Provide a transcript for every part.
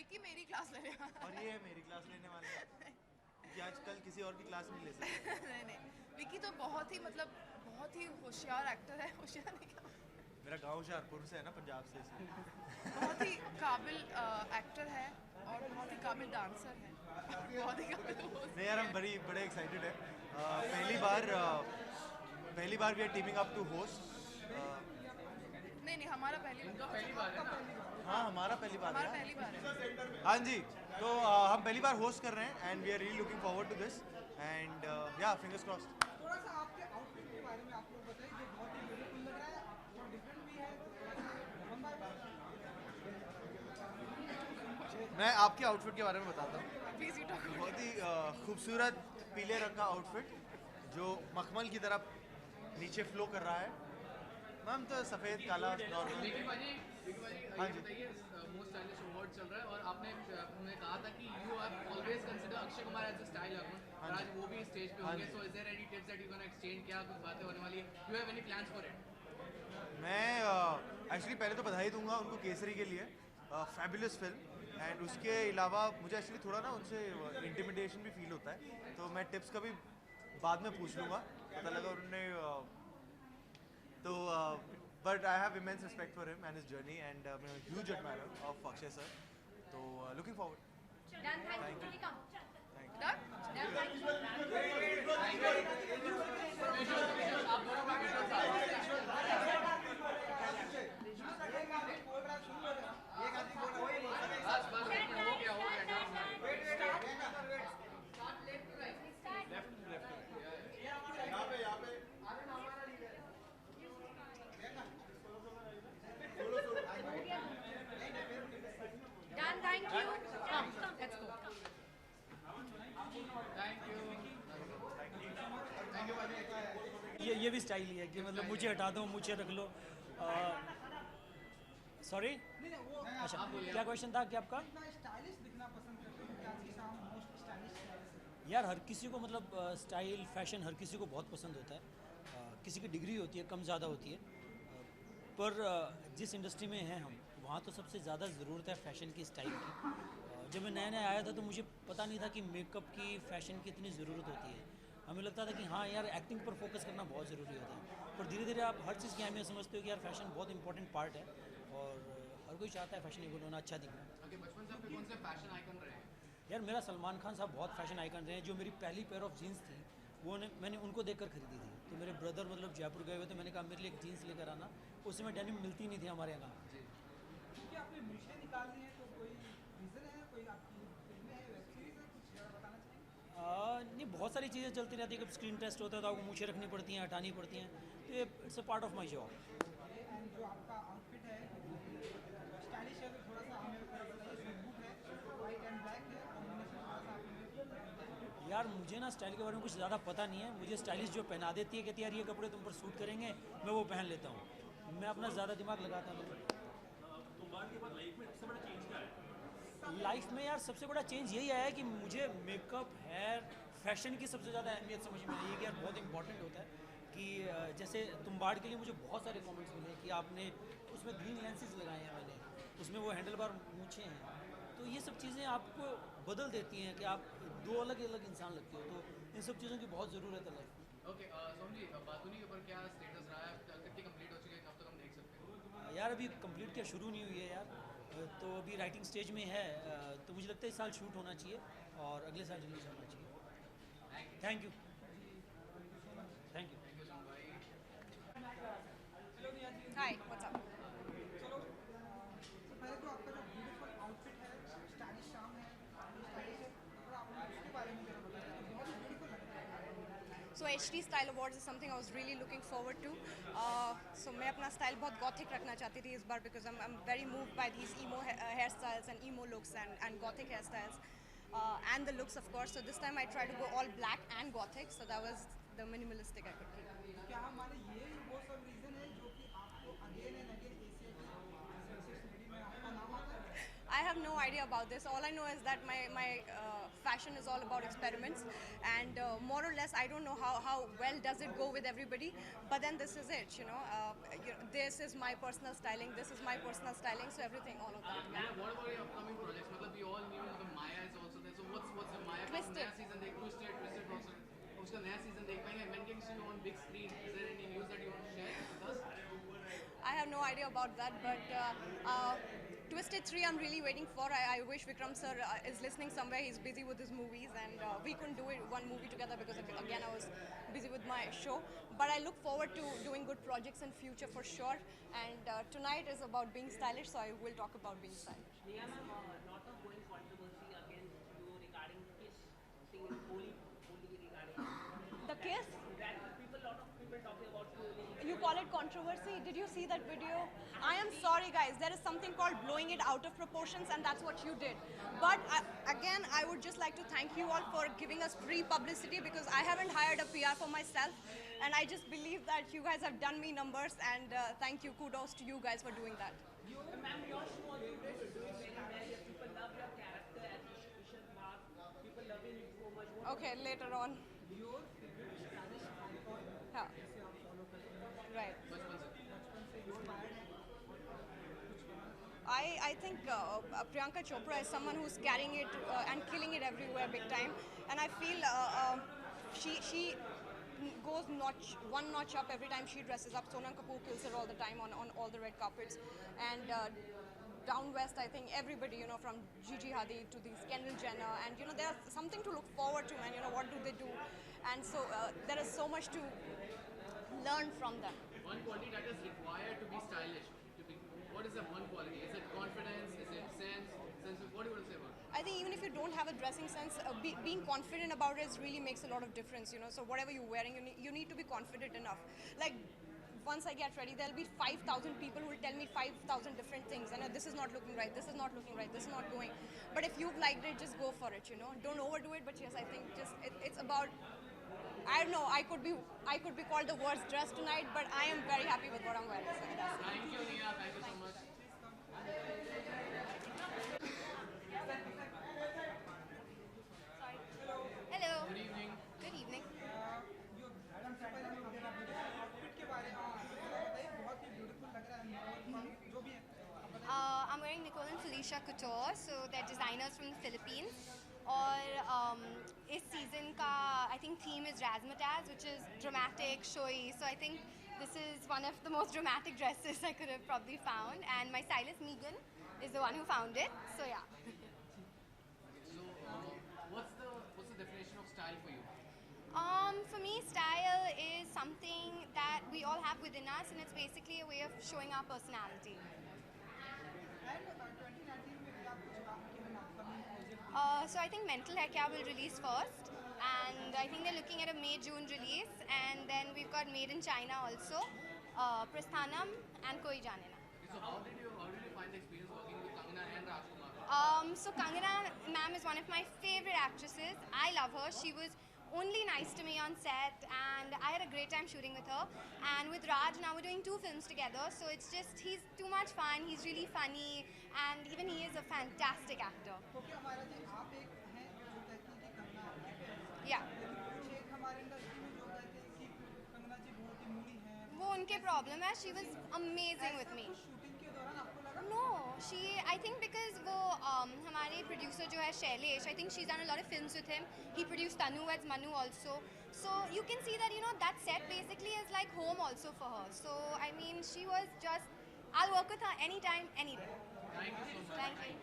विकी मेरी क्लास ले रहा और ये मेरी क्लास लेने वाले हैं कि आजकल किसी और की क्लास नहीं ले सकते। नहीं नहीं, विकी तो बहुत ही मतलब बहुत ही होशियार एक्टर है। होशियार नहीं क्या, मेरा गांव हुशियारपुर से है ना, पंजाब से, इसलिए। बहुत ही काबिल एक्टर है और बहुत ही काबिल डांसर है। बहुत ही काबिल होस्ट नहीं भी यार, हम है। बड़े एक्साइटेड है। पहली बार we are teaming up to host. नहीं नहीं, हमारा पहली हाँ, हमारा पहली बार हमारा है। पहली बार है। हाँ जी, तो हम पहली बार होस्ट कर रहे हैं and we are really looking forward to this and yeah fingers crossed. थोड़ा सा आपके आउटफिट के बारे में आप लोग बताइए, जो बहुत ही ब्यूटीफुल लग रहा है, थोड़ा डिफरेंट भी है, तो थोड़ा सा मैं आपके आउटफिट के बारे में बताता हूँ। Please you talk. बहुत ही खूबसूरत पीले रंग का आउटफिट जो मखमल की तरफ नीचे फ्लो कर रहा है। मैम तो सफ़ेद काला नॉर्मल। विकी भाजी हाँ ये जी। बताइए, मोस्ट स्टाइलिश अवार्ड चल रहा है और आपने कहा था कि you have always consider Akshay Kumar as a style icon और आज वो भी स्टेज पे होंगे। So is there any tips that you gonna exchange, क्या कुछ बातें होने वाली है, you have any plans for it? मैं एक्चुअली पहले तो बधाई दूंगा उनको केसरी के लिए, फैबुलस फिल्म। एंड उसके अलावा मुझे एक्चुअली थोड़ा ना उनसे इंटिमिडेशन भी फील होता है, तो मैं टिप्स का भी बाद में पूछ लूँगा, पता लगा उन्होंने तो but I have immense respect for him and his journey and मैं huge admirer of Akshay sir, तो looking forward. Done. Thank you. Come. Done. Done. Thank you. आप दोनों का विजुअल साथ बस हो गया Done. Thank you. Come. Let's go. Thank you. ये भी स्टाइल ही है कि मतलब मुझे हटा दो, मुझे रख लो। सॉरी, अच्छा क्या क्वेश्चन था कि आपका? इतना स्टाइलिश दिखना पसंद करते हैं, क्या चीज़ आप मोस्ट स्टाइलिश? यार हर किसी को मतलब स्टाइल फैशन हर किसी को बहुत पसंद होता है। किसी की डिग्री होती है, कम ज़्यादा होती है। पर जिस इंडस्ट्री में हैं हम, वहाँ तो सबसे ज़्यादा ज़रूरत है फैशन की, स्टाइल की। जब मैं नया नया आया था तो मुझे पता नहीं था कि मेकअप की, फ़ैशन की इतनी ज़रूरत होती है। हमें लगता था कि हाँ यार एक्टिंग पर फोकस करना बहुत ज़रूरी होता है, पर धीरे धीरे आप हर चीज़ की अहमियत समझते हो कि यार फैशन बहुत इंपॉर्टेंट पार्ट है और हर कोई चाहता है फैशनेबल होना, अच्छा दिखना। ओके, बचपन से आपके कौन से फैशन आइकन रहे हैं? यार मेरा सलमान खान साहब बहुत फैशन आइकन रहे हैं। जो मेरी पहली पेयर ऑफ जीन्स थी मैंने उनको देखकर खरीदी थी। तो मेरे ब्रदर मतलब जयपुर गए हुए थे, मैंने कहा मेरे लिए एक जीन्स लेकर आना। उस समय डेनिम मिलती नहीं थी हमारे यहाँ। क्योंकि आपने मूछें निकालनी है, तो कोई रीज़न है, कोई आपकी फिल्में है, वेब सीरीज़ है, कुछ ज़रा बताना चाहेंगे? नहीं, बहुत सारी चीज़ें चलती रहती है। कब स्क्रीन टेस्ट होता है तो आपको मूछें रखनी पड़ती हैं, हटानी पड़ती हैं, तो ये it's a part of my job. And जो आपका आउटफिट है स्टाइलिश है, तो थोड़ा सा हमें बताइए। सूट बूट है, वाइट एंड ब्लैक है, कॉम्बिनेशन थोड़ा सा आपने। यार मुझे ना स्टाइल के बारे में कुछ ज़्यादा पता नहीं है। मुझे स्टाइलिश जो पहना देती है, कहती है यार ये कपड़े तुम पर सूट करेंगे, मैं वो पहन लेता हूँ। मैं अपना ज़्यादा दिमाग लगाता नहीं। लाइफ में यार सबसे बड़ा चेंज यही आया है कि मुझे मेकअप, हेयर, फैशन की सबसे ज़्यादा अहमियत समझ में आई है कि यार बहुत इंपॉर्टेंट होता है। कि जैसे तुम्बाड़ के लिए मुझे बहुत सारे कमेंट्स मिले कि आपने उसमें ग्रीन लेंसेज लगाए हैं, मैंने उसमें वो हैंडल बार मूछे हैं। तो ये सब चीज़ें आपको बदल देती हैं कि आप दो अलग अलग इंसान लगते हो। तो इन सब चीज़ों की बहुत ज़रूरत है लाइफ में। ओके, सोम जी, बातूनी के ऊपर क्या स्टेटस रहा है, कितनी कंप्लीट हो चुकी है, कब तक हम देख सकते हैं? यार अभी कंप्लीट क्या, शुरू नहीं हुई है यार। तो अभी राइटिंग स्टेज में है। तो मुझे लगता है इस साल शूट होना चाहिए और अगले साल रिलीज होना चाहिए। Thank you, thank you. Hi, what's up? चलो, पहले तो आपका जो ब्यूटीफुल आउटफिट है, स्टाइलिश शाम है, स्टाइलिश है, थोड़ा आप उसके बारे में ज़रा बताइए, तो बहुत ही ब्यूटीफुल लग रहा है। सो HT Style Awards is something I was really looking forward to. So मैं अपना स्टाइल बहुत गॉथिक रखना चाहती थी इस बार, because I'm very moved by these emo hair styles and emo looks and gothic hairstyles and the looks of course. So this time I tried to go all black and gothic. So that was the minimalistic I could keep. क्या हमारे ये वो सब reason है जो कि आपको again and again Asia की सक्सेस स्टोरी में आपका नाम आता है? I have no idea about this. All I know is that my fashion is all about experiments, and more or less, I don't know how well does it go with everybody. But then this is it, this is my personal styling. This is my personal styling. So everything, all of that. And what about your upcoming projects? मतलब we all knew the Maya is also there. So what's the Maya का Twisted. नया season देख Twisted also उसका नया season देख पाएंगे. When can you see you on big screen? Is there any news that you want to share with us? I have no idea about that, but Twisted 3 I'm really waiting for. I wish Vikram sir is listening somewhere. He's busy with his movies, and we couldn't do one movie together because again I was busy with my show. But I look forward to doing good projects in future for sure. And tonight is about being stylish, so I will talk about being stylish. Neha ma'am, lot of going controversy against you regarding Kiss thing in Holi regarding The kiss? that lot of people talking about Holi. You call it controversy? Did you see that video? I am sorry, guys. There is something called blowing it out of proportions, and that's what you did. But again, I would just like to thank you all for giving us free publicity, because I haven't hired a PR for myself, and I just believe that you guys have done me numbers, and thank you. Kudos to you guys for doing that. Ma'am, your show also doing very well. People love your character as Ishan Mark. People loving you so much. Okay, later on. Your favorite stylish icon Yeah. जिसे आप follow करते हैं, Right. बचपन से. बचपन से inspired है, I think Priyanka Chopra is someone who's carrying it and killing it everywhere big time, and I feel she goes one notch up every time she dresses up. Sonam Kapoor kills her all the time on all the red carpets, and down west I think everybody, from Gigi Hadid to these Kendall Jenner, and there's something to look forward to, and what do they do, and so there is so much to learn from them. One quality that is required to be stylish. What is the one quality? Is it confidence? Is it sense? What do you want to say about it? I think even if you don't have a dressing sense, being confident about it really makes a lot of difference, So whatever you're wearing, you need to be confident enough. Like, once I get ready, there'll be 5,000 people who will tell me 5,000 different things. And this is not looking right, this is not looking right, this is not going. But if you've liked it, just go for it, Don't overdo it, but yes, I think it's about... I don't know, I could be called the worst dressed tonight, but I am very happy with what I'm wearing. So that's it. Thank you, Neha. Thank you so much. Hello. Good evening. Good evening. जो सबसे पहले हम लोग outfit के बारे में बताइए, बहुत ही ब्यूटीफुल लग रहा है, जो भी है आप बताइए। I'm wearing Nicole and Felicia Couture, so they're designers from the Philippines. और इस season का I think theme is razzmatazz, which is dramatic, showy. So I think this is one of the most dramatic dresses I could have probably found. And my stylist Megan is the one who found it. So yeah. So, what's the definition of style for you? For me, style is something that we all have within us, and it's basically a way of showing our personality. And 2019 में भी आप कुछ काम किए हैं upcoming project? So I think Mental Hai Kya will release first, and I think they're looking at a May-June release, and then we've got Made in China also, Prasthanam and Koi Jaane Na. So how did you find the experience working with Kangana and Rajkumar? So Kangana ma'am is one of my favorite actresses. I love her. She was only nice to me on set, and I had a great time shooting with her. And with Raj, now we're doing 2 films together, so it's just, he's too much fun, he's really funny, and even he is a fantastic actor. क्योंकि हमारा जी आप एक हैं जो कहती हैं कि कंगना आपकी है, Yeah. लेकिन कुछ एक हमारे इंडस्ट्री में जो कहते हैं कि कंगना जी बहुत ही मूडी हैं। वो उनके problem है, she was amazing with me. Shooting के दौरान आपको लगा? No, I think because वो हमारे producer जो है Shailesh, I think she's done a lot of films with him. He produced Tanu Weds Manu also. So you can see that, that set basically is like home also for her. So I mean, she was just, I'll work with her anytime, any day. Thank you so much. Thank you.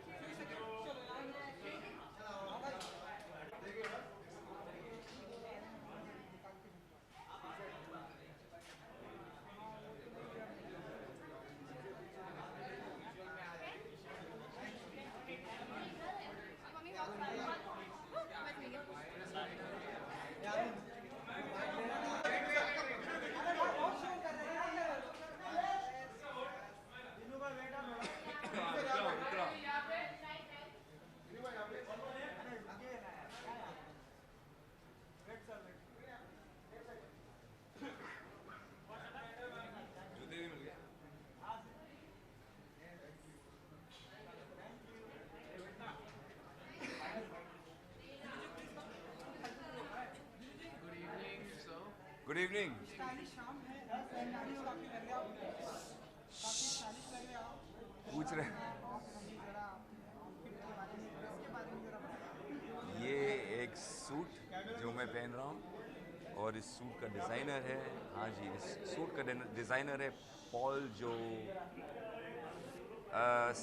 Good evening. Stylish शाम है, stylish काफी लग रहे हो आप, काफी stylish लग रहे हो आप। पूछ रहे आप मुझे जरा आउटफिट के बारे में, ड्रेस के बारे में जरा बताइए। ये एक सूट जो मैं पहन रहा हूँ और इस सूट का डिज़ाइनर है, हाँ जी, इस सूट का डिज़ाइनर है पॉल, जो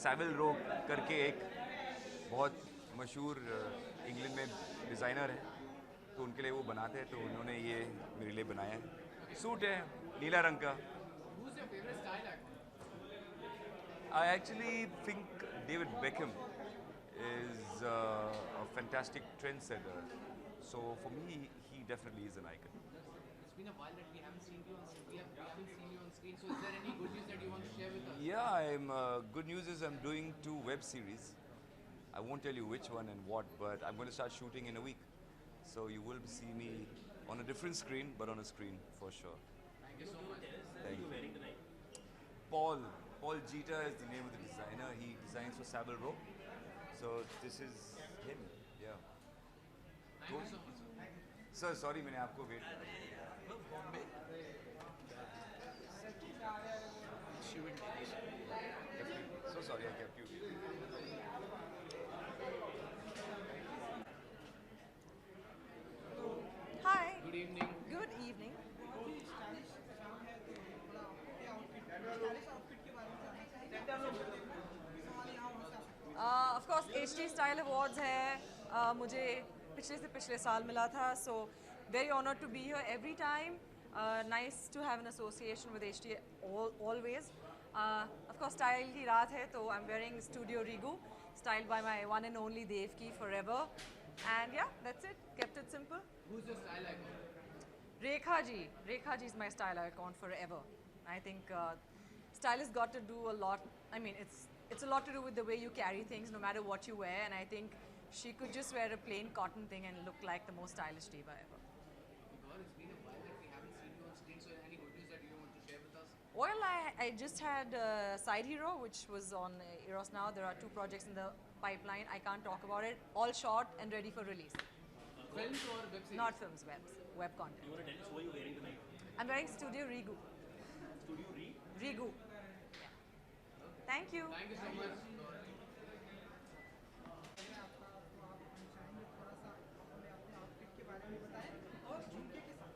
सैविल रो करके एक बहुत मशहूर इंग्लैंड में डिज़ाइनर है, तो उनके लिए वो बनाते हैं, तो उन्होंने ये मेरे लिए बनाया है। सूट है नीला रंग का। Who's your favorite style icon? I actually think David Beckham is a fantastic trendsetter. So for me, he definitely is an icon. It's been a while that we haven't seen you on screen. We haven't seen you on screen. So is there any good news that you want to share with us? Yeah, good news is I'm doing 2 web series. I won't tell you which one and what, but I'm going to start shooting in a week. So you will see me on a different screen, but on a screen for sure. Thank you so much. Thank you. Paul Jeter is the name of the designer. He designs for Savile Row. So this is him. Yeah. Thank you so much, sir. Sir, sorry, मैंने आपको wait. So sorry, I kept you waiting. Hi. Good evening. Good evening. बहुत ही stylish शाम है, तो थोड़ा आपके outfit, stylish outfit के बारे में जानना चाहेंगे। सवाल यहाँ वहाँ से आ सकते हैं। Of course HT style awards है, मुझे पिछले से पिछले साल मिला था, so very honoured to be here every time, nice to have an association with HT always. Of course style की रात है, तो आई एम वेयरिंग स्टूडियो रीगू, styled by my one and only Devki forever, and yeah that's it, kept it simple. Who's your style icon? Rekha ji is my style icon forever. I think style has got to do a lot. I mean, it's a lot to do with the way you carry things, no matter what you wear. And I think she could just wear a plain cotton thing and look like the most stylish diva ever. Because it's been a while that we haven't seen you on screen. So any good news that you want to share with us? Well, I just had Side Hero, which was on Eros now. There are 2 projects in the pipeline. I can't talk about it. All shot and ready for release. Films or web series? Not films, web content. You want to tell us what you're wearing tonight? I'm wearing Studio Regu. Studio Re? Regu. Yeah. Thank you. Thank you so much. आपका तो आप हम चाहेंगे थोड़ा सा हमें अपने outfit के बारे में बताएं और झुमके के साथ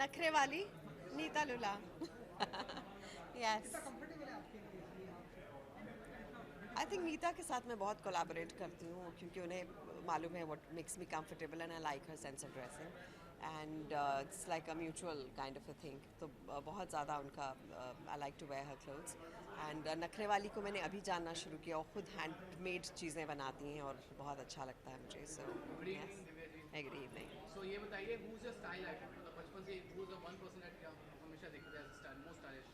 नखरे वाली नीता लुला। Yes. कंफर्टेबल है आपके लिए ये आउटफिट। आई थिंक नीता के साथ मैं बहुत कोलैबोरेट करती हूँ, क्योंकि उन्हें मालूम है what makes me comfortable and I like her sense of dressing, and it's like a mutual kind of a thing. तो बहुत ज़्यादा उनका I like to wear her clothes, and नखरे वाली को मैंने अभी जानना शुरू किया, और ख़ुद हैंडमेड चीज़ें बनाती हैं और बहुत अच्छा लगता है मुझे। सो Good evening, Divya ji. Good evening. So ये बताइए, who's your style icon? मतलब बचपन से who's the one person that आप हमेशा देखते हैं as a style, most stylish?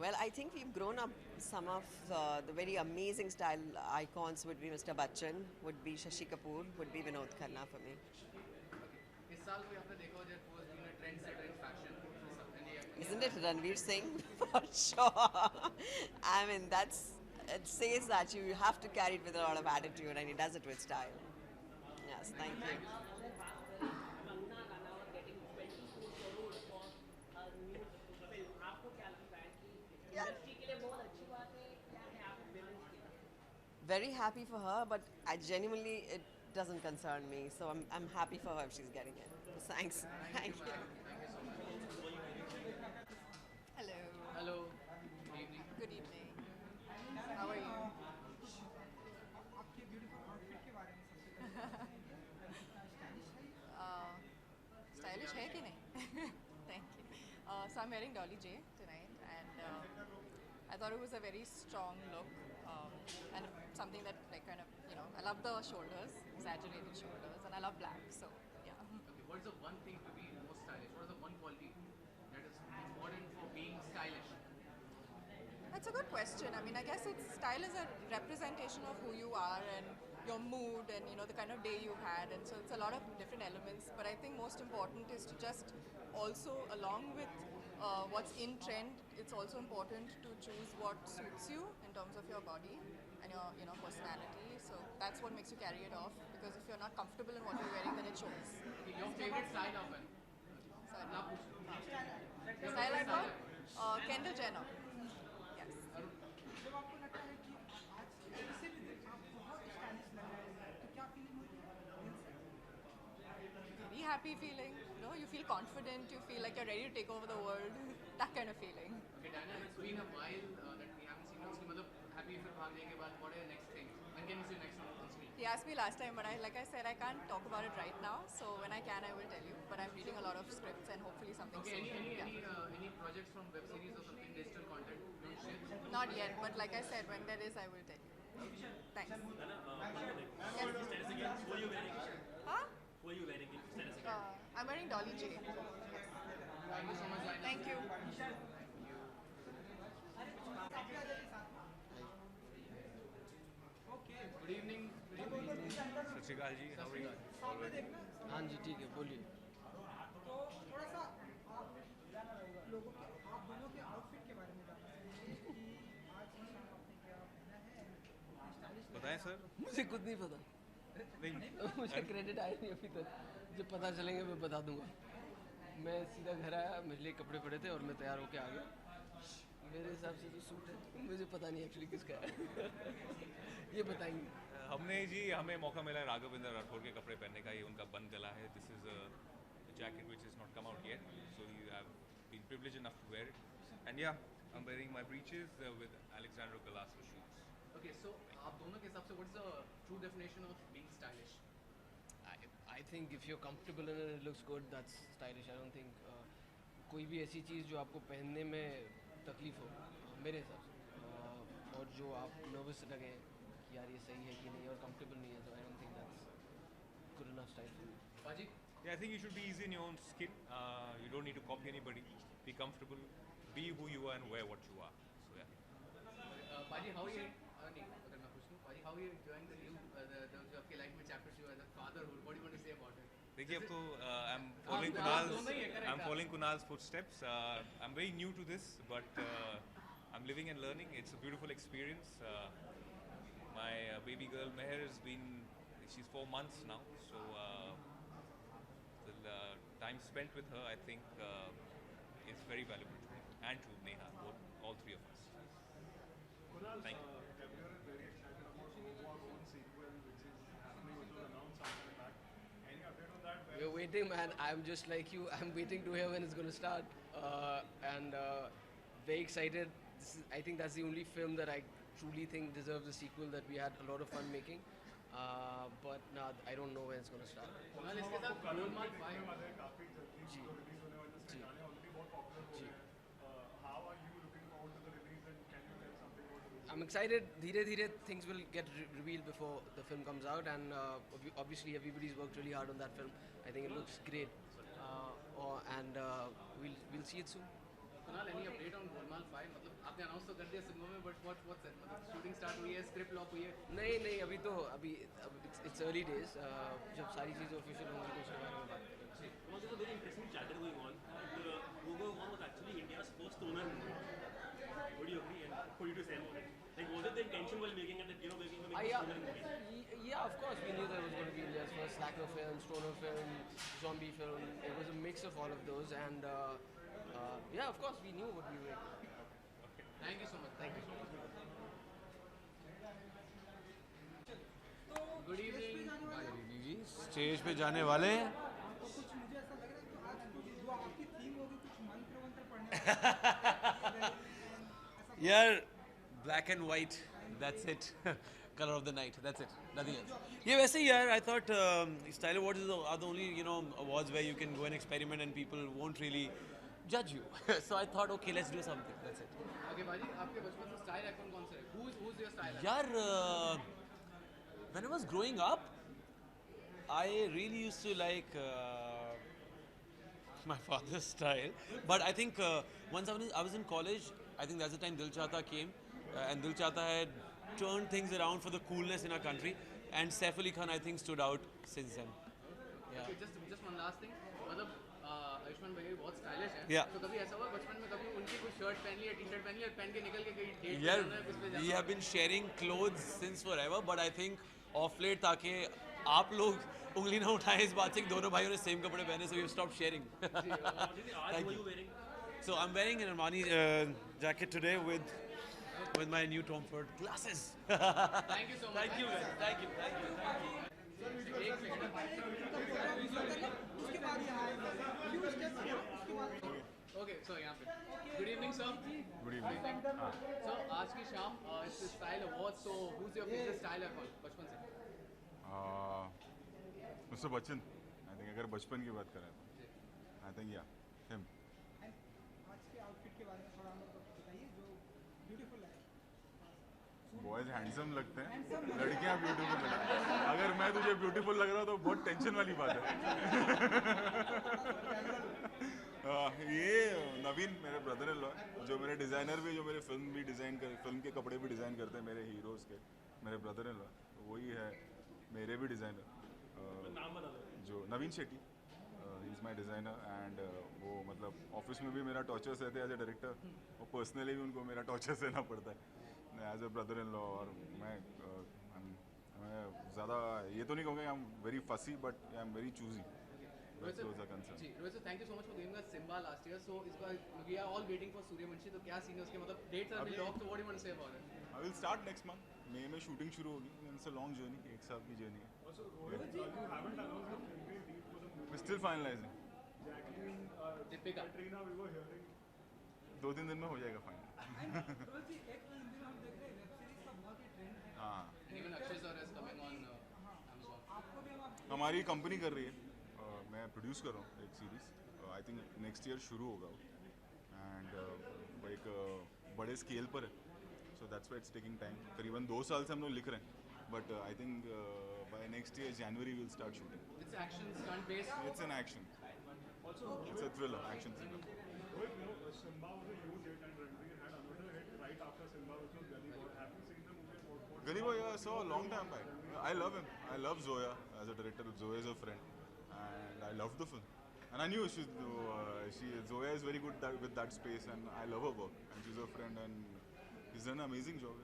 Well, I think we've grown up. Some of the very amazing style icons would be Mr. Bachchan, would be Shashi Kapoor, would be Vinod Khanna for me. इस साल कोई आपने देखा हो जो who has been a trendsetter in fashion? Isn't it Ranveer Singh? For sure. I mean, it says that you have to carry it with a lot of attitude, and he does it with style. Yes, thank you. Kangana Ranaut getting 24 crore for a new film. आपको क्या लगता है कि industry के लिए बहुत अच्छी बात है, क्या है आप विमेंस के लिए? Very happy for her, but I genuinely, it doesn't concern me. So I'm happy for her if she's getting it. Thanks. Thank you. Hello. Hello. Good evening. Good evening. How are you? आपके beautiful outfit के बारे में सबसे पहले stylish है। Stylish है कि नहीं? Thank you. So I'm wearing Dolly J tonight, and I thought it was a very strong look, and something that like kind of, you know, I love the shoulders, exaggerated shoulders, and I love black. So yeah. Okay, what is the one thing to be most stylish? What is the one quality that is important for being stylish? That's a good question. I mean, I guess style is a representation of who you are and your mood and, you know, the kind of day you've had, and so it's a lot of different elements. But I think most important is to just also, along with what's in trend, it's also important to choose what suits you in terms of your body and your, you know, personality. So that's what makes you carry it off. Because if you're not comfortable in what you're wearing, then it shows. Your favorite style of it? Sorry. ना पूछ Style icon? Kendall Jenner. Yes. जब आपको लगता है कि आज किसी भी दिन आप बहुत स्टाइलिश लग रहे हैं तो क्या फीलिंग होती है दिल से? Very happy feeling. You know, you feel confident. You feel like you're ready to take over the world. That kind of feeling. Okay, Diana, it's been a while that we haven't seen you on screen. मतलब happy फिर भागने के बाद what are the next things? When can we see you next on screen? He asked me last time, but like I said, I can't talk about it right now. So when I can, I will tell you. But I'm reading a lot of scripts and hopefully something Okay, soon. any projects from web series or something, digital content you want to share? Not yet, but like I said, when there is, I will tell you. Thanks. Huh? Who are you wearing in status again? I'm wearing Dolly J. Thank you so much, Diana. Thank you. Good evening. सत श्रीकाल जी, how are you? हाँ जी ठीक है बोलिए. तो थोड़ा सा आप लोगों के आप दोनों के आउटफिट के बारे में जानना चाहेंगे कि आज की शाम आपने क्या पहना है स्टाइलिश बताएं सर. मुझे खुद नहीं पता. नहीं मुझे क्रेडिट आया नहीं अभी तक. जब पता चलेंगे मैं बता दूंगा. मैं सीधा घर आया, मेरे लिए कपड़े पड़े थे और मैं तैयार होके आ गया. मेरे हिसाब से जो सूट है मुझे पता नहीं एक्चुअली किसका है. ये बताएंगे. हमने जी हमें मौका मिला राघवेंद्र राठौर के कपड़े पहनने का. ये उनका बंद गला है. This is a jacket which is not come out yet, so you have been privileged enough to wear it. And yeah I am wearing my breeches with Alexander Galasso shoes. Okay, so आप दोनों के हिसाब से what is the true definition of being stylish? I think if you're comfortable and it looks good, that's stylish. I don't think कोई भी ऐसी चीज़ जो आपको पहनने में तकलीफ हो मेरे हिसाब से और जो आप नर्वस लगे कि यार ये सही है कि नहीं और कंफर्टेबल नहीं है, तो I don't think that's good enough style for me. Baji, Yeah, I think you should be easy in your own skin. You don't need to copy anybody. Be comfortable. Be who you are and wear what you are. So yeah. Baji, how are you? नहीं, अगर मैं पूछूं, Baji, how are you enjoying the new जो आपके life में chapter शुरू हुआ है, fatherhood? What do you want to say about it? देखिए अब तो I'm following I'm following Kunal's footsteps. I'm very new to this, but I'm living and learning. It's a beautiful experience. My baby girl Meher she's 4 months now, so the time spent with her, I think, is very valuable to me and to Neha, all three of us. Thank you. We're waiting, man. I'm just like you. I'm waiting to hear when it's going to start. And very excited. I think that's the only film that I truly think deserves a sequel that we had a lot of fun making. But nah, I don't know when it's going to start. Kunal, इसके साथ गोलमाल 5 जी. जी. जी. I'm excited. Dheere dheere things will get revealed before the film comes out, and obviously everybody's worked really hard on that film. I think it looks great, and we'll see it soon. Kunal, any update on Golmaal 5? मतलब आपने announce तो कर दिया cinema में, but what's it? मतलब shooting start हुई है, script lock हुई है? नहीं अभी it's early days. जब सारी चीज़ें ऑफिशियल होंगी तो उसके बारे में बात करेंगे. There's a very interesting chatter going on. The Logo One was actually India's first stoner movie. Would you agree? And what do you say about it? Like, was it the intention while making it that making a stoner movie? Yeah, of course we knew that it was going to be India's first slacker film, stoner film, zombie film. It was a mix of all of those, and yeah, of course we knew what we were making. Okay. Thank you so much. Thank you so much. Good evening. Ji stage पे जाने वाले हैं. तो कुछ मुझे ऐसा लग रहा है कि आज कुछ जो आपकी थीम होगी कुछ मंत्र वंत्र पढ़ने वाले. यार black and white, that's it. Color of the night, that's it, nothing else. Yeah, वैसे ही यार, I thought Style Awards are the only awards where you can go and experiment and people won't really judge you. So I thought, okay, let's do something, that's it. Okay, Baji, आपके बचपन से style icon कौन सा है? Who's your style icon? यार when I was growing up, I really used to like my father's style, but I think once I was in college, I think that's the time Dil Chahta came, and Dil Chahta had turned things around for the coolness in our country, and Saif Ali Khan I think stood out since then. Yeah. Okay, just one last thing. मतलब आयुष्मान भैया भी बहुत stylish हैं. Yeah. तो कभी ऐसा हुआ बचपन में कभी उनकी कोई शर्ट पहन ली या टी-शर्ट पहन ली और पहन के निकल के कहीं डेट पे Yeah, जाना है, किस पे जाना है? we have been sharing clothes since forever, but I think off late ताकि आप लोग उंगली ना उठाए इस बात से कि दोनों भाइयों ने सेम कपड़े पहने, so we have stopped sharing. आज what you wearing? So I'm wearing an Armani jacket today with my new Tom Ford glasses. Thank you so much. Thank you guys. Thank you. Thank you. Thank you. Okay, so यहाँ पे good evening sir. Good evening. So आज की शाम इस style award, so who's your favorite style icon बचपन से? Mister Bachchan, I think अगर बचपन की बात करें तो आई थिंक या हिम। आज के आउटफिट के बारे में थोड़ा हम लोग बताइए जो ब्यूटीफुल है। बॉयज हैंडसम लगते हैं, लड़कियां ब्यूटीफुल लगती हैं। अगर मैं तुझे ब्यूटीफुल लग रहा हूँ तो बहुत टेंशन वाली बात है। ये नवीन मेरे ब्रदर इन लॉ है, जो मेरे डिज़ाइनर भी, जो मेरे फिल्म के कपड़े भी डिज़ाइन करते हैं, मेरे हीरोज़ के, मेरे ब्रदर इन लॉ, वही है मेरे भी डिज़ाइनर, जो Naveen Shetty, he is my designer. And वो मतलब ऑफिस में भी मेरा टॉर्चर सहते एज ए डायरेक्टर, और पर्सनली भी उनको मेरा टॉर्चर सहना पड़ता है as a brother in law. और मैं ज़्यादा ये तो नहीं कहूँगा I am very fussy, but I am very choosy. Rohit sir, thank you so much for giving us Simba last year. So इस बार we are all waiting for Suryavanshi, तो क्या सीन है उसके, मतलब dates are being locked, so what do you want to say about it? I will start next month. मई में shooting शुरू होगी, it's a long journey, एक साल की जर्नी है। We're still finalizing. Deepika. 2-3 दिन में हो जाएगा फाइनल। हाँ, Even Akshay sir is coming on Amazon. हमारी कंपनी कर रही है, मैं प्रोड्यूस कर रहा हूँ एक series, I think next year शुरू होगा वो, एंड वो एक बड़े स्केल पर है, so that's why it's taking time. करीबन 2 साल से हम लोग लिख रहे हैं, but I think by next year January will start shooting. It's action stunt based. It's an action. It's a thriller, action thriller. Simba was a huge hit and Ranveer had another hit right after Simba, which was Gully Boy. Have you seen the movie? Gully Boy, yeah, I saw a long time back. I love him. I love Zoya as a director. Zoya is a friend, and I loved the film. And I knew Zoya is very good with that space, and I love her work. And she's a friend, and she's done an amazing job.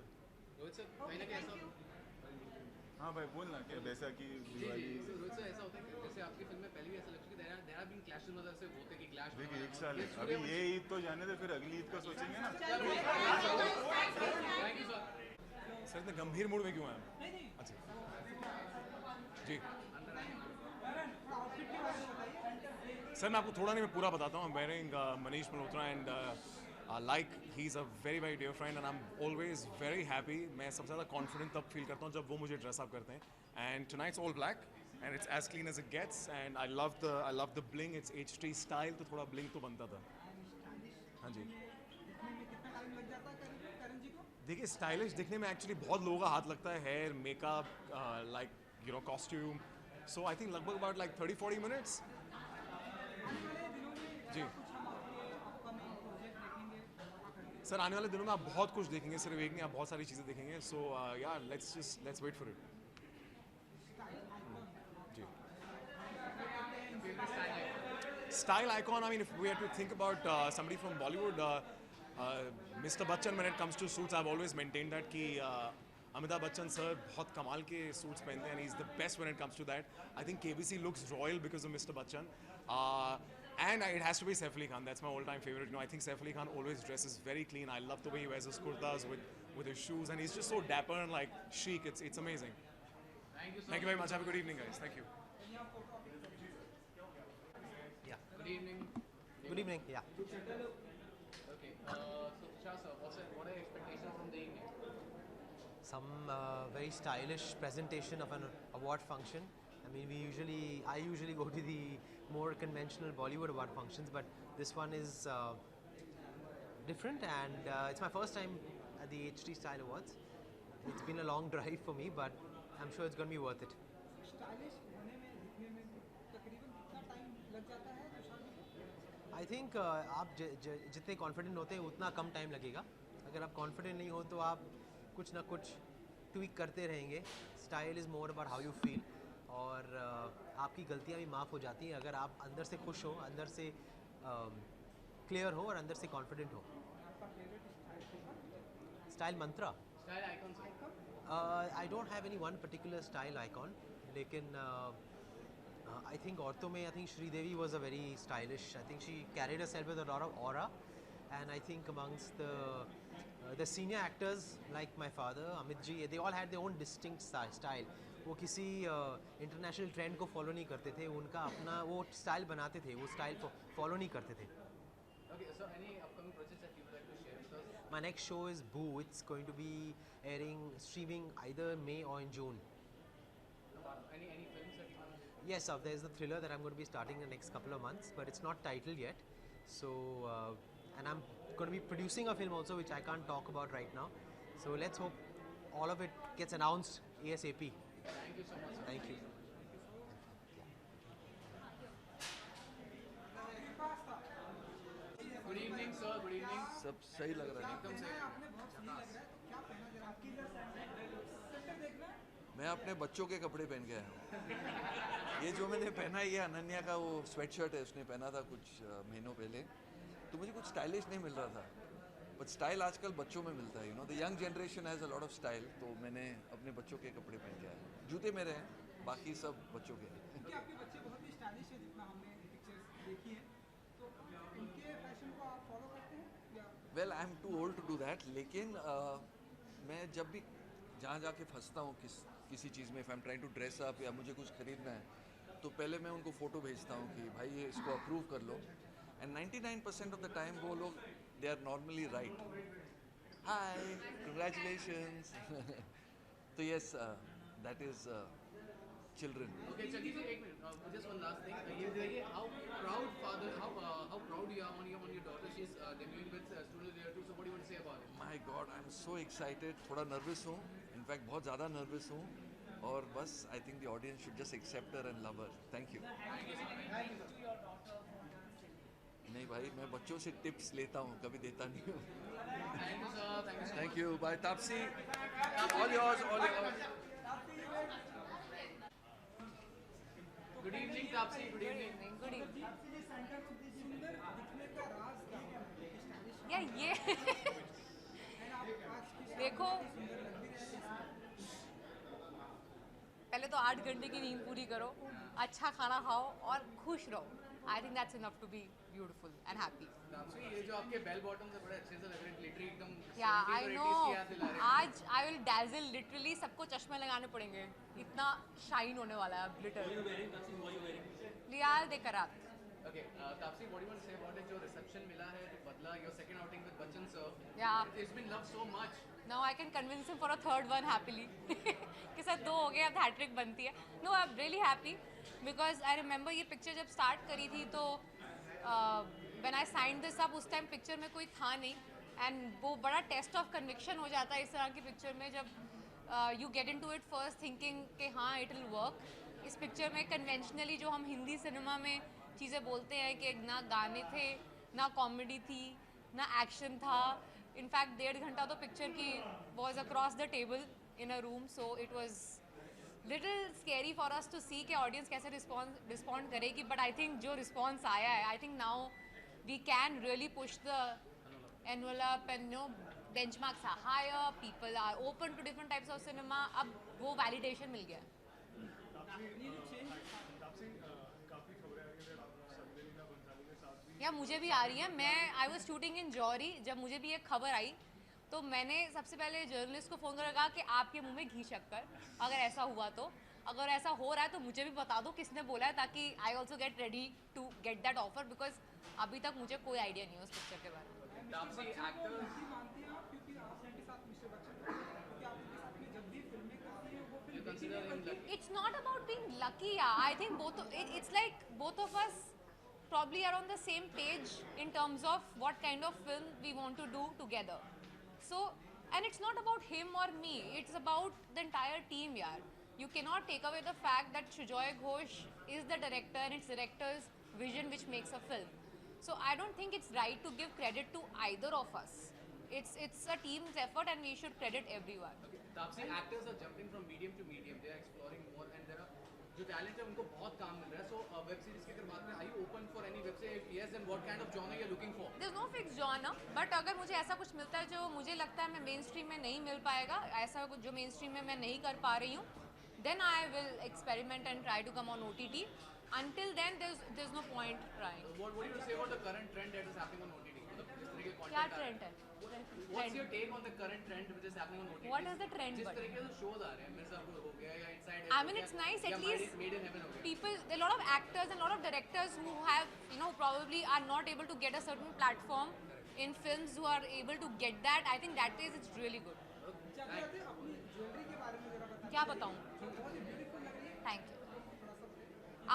Rohit sir कहीं ना कहीं ऐसा, हाँ भाई बोल ना क्या वैसा कि रोहित सर ऐसा होता है कि जैसे आपकी फिल्म में पहले भी ऐसा लगता है कि there have been clashes, मतलब से होते कि clash देखिए एक साल है, अभी ये ईद तो जाने दे, फिर अगली ईद का सोचेंगे ना। Thank you sir. सर इतने गंभीर मूड में क्यों आए? अच्छा जी सर, मैं आपको थोड़ा नहीं, मैं पूरा बताता हूँ। I'm wearing Manish Malhotra and like he's a very very dear friend and I'm always very happy. मैं सबसे ज़्यादा confident तब feel करता हूँ जब वो मुझे dress up करते हैं। And tonight's all black and it's as clean as it gets and I love the bling. It's HT style, तो थोड़ा bling तो बनता था। हाँ जी देखिए, स्टाइलिश दिखने में एक्चुअली बहुत लोगों का हाथ लगता है, hair, makeup, like you know costume, so I think लगभग अबाउट लाइक 30-40 मिनट्स। जी सर, आने वाले दिनों में आप बहुत कुछ देखेंगे, सिर्फ एक नहीं, आप बहुत सारी चीज़ें देखेंगे, सो यार लेट्स वेट फॉर इट। जी style icon, I mean if we have to think about somebody from Bollywood, Mr. Bachchan, when it comes to suits, I've always maintained that कि Amitabh Bachchan sir बहुत कमाल के suits पहनते हैं and he's the best when it comes to that. I think KBC looks royal because of Mr. Bachchan. And it has to be Saif Ali Khan. That's my all-time favorite. You know, I think Saif Ali Khan always dresses very clean. I love the way he wears his kurtas with his shoes, and he's just so dapper and like chic. It's amazing. Thank you very much. Have a good evening, guys. Thank you. Yeah. Good evening. Good evening. Yeah. Okay. So Shah sir, what are your expectations from the evening? Some very stylish presentation of an award function. I mean, I usually go to the more conventional Bollywood award functions, but this one is different, and it's my first time at the HT Style Awards. It's been a long drive for me, but I'm sure it's going to be worth it. Stylish होने में दिखने में तकरीबन कितना time लग जाता है Tushar ji? I think आप जितने कॉन्फिडेंट होते हैं उतना कम टाइम लगेगा। अगर आप कॉन्फिडेंट नहीं हो तो आप कुछ ना कुछ ट्वीक करते रहेंगे। Style is more about how you feel, और आपकी गलतियाँ भी माफ़ हो जाती हैं अगर आप अंदर से खुश हो, अंदर से क्लियर हो और अंदर से कॉन्फिडेंट हो। Style Mantra, Style icons. I don't have any one particular style icon, लेकिन I think औरतों में I think Sridevi was a very stylish. I think she carried herself with a lot of aura, and I think amongst the senior actors like my father Amit ji, they all had their own distinct style. वो किसी international trend को follow नहीं करते थे, उनका अपना वो style बनाते थे, वो स्टाइल फॉलो नहीं करते थे. Okay, so any upcoming projects that you would like to share with us? My next show is Boo. It's going to be streaming either May or in June. Any films that you want to do? Yes, there's a thriller that I'm going to be starting in the next couple of months, but it's not titled yet. So, and I'm going to be producing a film also, which I can't talk about right now. So let's hope all of it gets announced ASAP. Thank you so much. Thank you. Good evening, sir. Good evening. सब सही लग रहा है. एकदम सही. मैं अपने बच्चों के कपड़े पहन के आया हूँ. ये जो मैंने पहना है ये अनन्या का वो स्वेट शर्ट है, उसने पहना था कुछ महीनों पहले, तो मुझे कुछ स्टाइलिश नहीं मिल रहा था, बट स्टाइल आजकल बच्चों में मिलता है. You know the young generation has a lot of style, तो मैंने अपने बच्चों के कपड़े पहन के आया. जूते मेरे हैं, बाकी सब बच्चों के हैं. आपके बच्चे बहुत ही स्टाइलिश है जितना हमने पिक्चर्स देखी है, तो उनके फैशन को आप फॉलो करते हैं या? Well I am too old to do that, लेकिन मैं जब भी जहाँ जाके फंसता हूँ किसी चीज़ में, if I am trying to dress up या मुझे कुछ खरीदना है, तो पहले मैं उनको फ़ोटो भेजता हूँ कि भाई ये इसको अप्रूव कर लो, एंड 99% ऑफ द टाइम वो लोग they are normally right. Hi, congratulations. तो yes, that is children. Okay, Chandi ji, एक minute. Just one last thing. ये बताइए, how proud you are on your daughter. She's debuting with Studio Layer 2. So what do you want to say about it? My God, I'm so excited. थोड़ा nervous हूँ. In fact, बहुत ज़्यादा nervous हूँ. और बस, I think the audience should just accept her and love her. Thank you. नहीं भाई, मैं बच्चों से टिप्स लेता हूँ, कभी देता नहीं हूँ. Thank you, sir. Thank you. Bye, Tapsi. All yours. Good evening, Tapsi. Good evening. Good evening. सुंदर दिखने का राज क्या है? या ये देखो, पहले तो 8 घंटे की नींद पूरी करो, अच्छा खाना खाओ और खुश रहो. I think that's enough to be beautiful and happy. Tapsi, ये जो आपके बेल बॉटम से बड़े अच्छे से लग रहे हैं, ग्लिटरी एकदम. या 70s आई और नो, 80s की याद दिला रहे हैं. आज आई विल डैज़ल लिटरली. सबको चश्मे लगाने पड़ेंगे, इतना शाइन होने वाला है अब ग्लिटर. लियाल दे करात. Okay, Tapsi, what do you want to say about it? जो reception मिला है, जो बदला, your second outing with Bachchan sir. Yeah. It's been loved so much. Now I can convince him for a third one happily. के साथ 2 हो गए, अब हैट्रिक बनती है. No, I'm really happy because I remember ये पिक्चर जब start करी थी तो when I signed this up, उस टाइम पिक्चर में कोई था नहीं, एंड वो बड़ा टेस्ट ऑफ कन्विक्शन हो जाता है इस तरह की पिक्चर में, जब you get into it first thinking कि हाँ इट विल वर्क. इस पिक्चर में कन्वेंशनली जो हम हिंदी सिनेमा में चीज़ें बोलते हैं कि ना गाने थे, ना कॉमेडी थी, ना एक्शन था. इनफैक्ट 1.5 घंटा तो पिक्चर की was across the table in a room, so it was little scary for us to see कि ऑडियंस कैसे रिस्पॉन्ड करेगी. बट आई थिंक जो रिस्पॉन्स आया है, I think now we can really push the envelope and benchmarks are higher, people are open to different types of cinema. अब वो validation मिल गया. या मुझे भी आ रही है. मैं आई वॉज शूटिंग इन जौहरी, जब मुझे भी एक खबर आई तो मैंने सबसे पहले जर्नलिस्ट को फ़ोन कर कहा कि आपके मुंह में घी शक्कर, अगर ऐसा हुआ तो, अगर ऐसा हो रहा है तो मुझे भी बता दो किसने बोला है, ताकि I also get ready to get that offer, because अभी तक मुझे कोई आइडिया नहीं है उस पिक्चर के बारे में. It's not about being lucky. I think it's like both of us probably are on the same page in terms of what kind of film we want to do together. So, and it's not about him or me. It's about the entire team, yaar. You cannot take away the fact that Sujoy Ghosh is the director and it's director's vision which makes a film. So I don't think it's right to give credit to either of us. It's a team's effort and we should credit everyone. Okay. Tapsi, actors are jumping from medium to medium. They are exploring more and there are जो talent है उनको बहुत काम मिल रहा है. So web series की अगर बात करें, are you open for any web series? If yes, then what kind of genre you are looking for? There's no fixed genre, but अगर मुझे ऐसा कुछ मिलता है जो मुझे लगता है मैं मेन स्ट्रीम में नहीं मिल पाएगा, ऐसा कुछ जो मेन स्ट्रीम में मैं नहीं कर पा रही हूँ, then I will experiment and try to come on OTT. point trying. What do you say about the current trend that is happening on OTT? मतलब जिस तरह के content क्या आ रहे हैं। trend है? What's your take on the current trend which is happening on OTT? What is the trend, जिस but? तरीके से shows आ रहे हैं, मिर्ज़ापुर हो गया या Inside I mean, it's nice at least Made in Heaven हो गया. people, there are a lot of actors and a lot of directors who have, you know, probably are not able to get a certain platform in films who are able to get that. I think that is, it's really good. क्या बताऊँ? Thank you.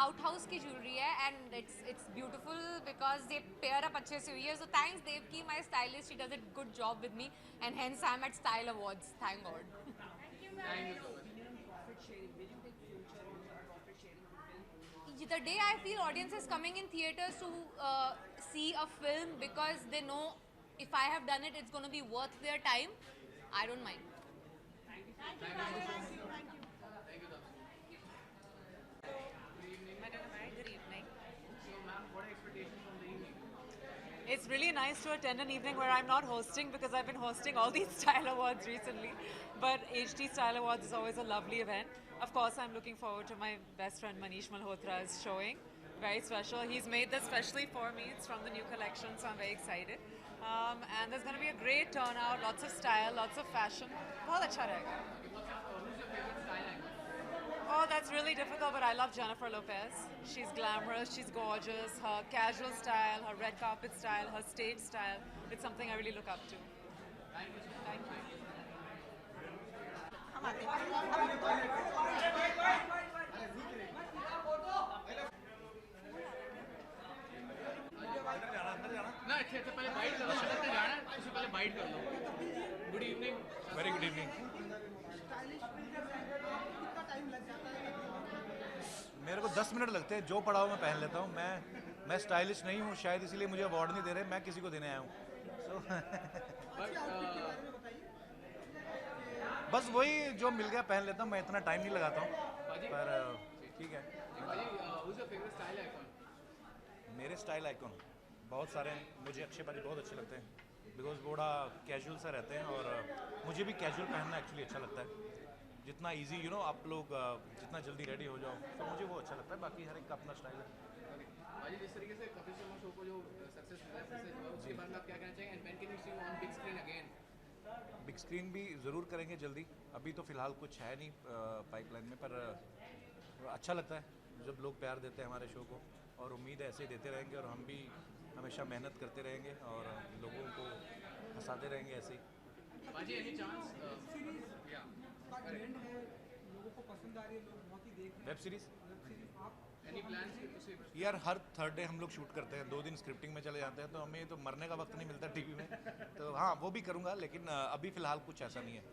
Outhouse की jewelry है and it's beautiful because they pair up अच्छे से हुई है. So thanks Devki, my stylist, she does a good job with me and hence I'm at Style Awards. Thank God. Thank you so much. The day I feel audiences coming in theaters to see a film because they know if I have done it, it's going to be worth their time, I don't mind. Thank you so much. Good evening. So ma'am, what are expectations from the evening? It's really nice to attend an evening where I'm not hosting because I've been hosting all these Style Awards recently. But HT Style Awards is always a lovely event. Of course, I'm looking forward to my best friend Manish Malhotra's showing. Very special. He's made this specially for me. It's from the new collection, so I'm very excited. And there's going to be a great turnout, lots of style, lots of fashion. बहुत अच्छा रहेगा. Who's your favorite style icon? Oh, that's really difficult, but I love Jennifer Lopez. She's glamorous, she's gorgeous. Her casual style, her red carpet style, her stage style. It's something I really look up to. Thank you. Thank you. ना अच्छे से पहले bite कर लो अंदर में जाना है उससे पहले बाइट कर लो good evening very good evening मेरे को 10 मिनट लगते हैं जो पड़ा हो मैं पहन लेता हूँ मैं स्टाइलिश नहीं हूँ शायद इसीलिए मुझे अवार्ड नहीं दे रहे मैं किसी को देने आया हूँ बस वही जो मिल गया पहन लेता हूँ मैं इतना टाइम नहीं लगाता हूँ पर ठीक है मेरे स्टाइल आइकॉन बहुत सारे हैं मुझे अक्षय पाजी बहुत अच्छे लगते हैं बिकॉज थोड़ा कैजुअल सा रहते हैं और मुझे भी कैजुअल पहनना एक्चुअली अच्छा लगता है जितना इजी यू नो आप लोग जितना जल्दी रेडी हो जाओ तो मुझे वो अच्छा लगता है बाकी हर एक का अपना स्टाइल है भाई जिस तरीके से कपिल शर्मा शो को जो सक्सेस मिला फिर से उसके बारे में आप क्या कहना चाहेंगे and when can you see on big screen again big screen भी ज़रूर करेंगे जल्दी अभी तो फ़िलहाल कुछ है नहीं पाइपलाइन में पर अच्छा लगता है जब लोग प्यार देते हैं हमारे शो को और उम्मीद है ऐसे ही देते रहेंगे और हम भी हमेशा मेहनत करते रहेंगे और लोगों को हंसाते रहेंगे ऐसे ही बाजी एनी चांस या वेब सीरीज एनी प्लान्स यार हर थर्ड डे हम लोग शूट करते हैं 2 दिन स्क्रिप्टिंग में चले जाते हैं तो हमें तो मरने का वक्त नहीं मिलता टीवी में तो हाँ वो भी करूँगा लेकिन अभी फ़िलहाल कुछ ऐसा नहीं है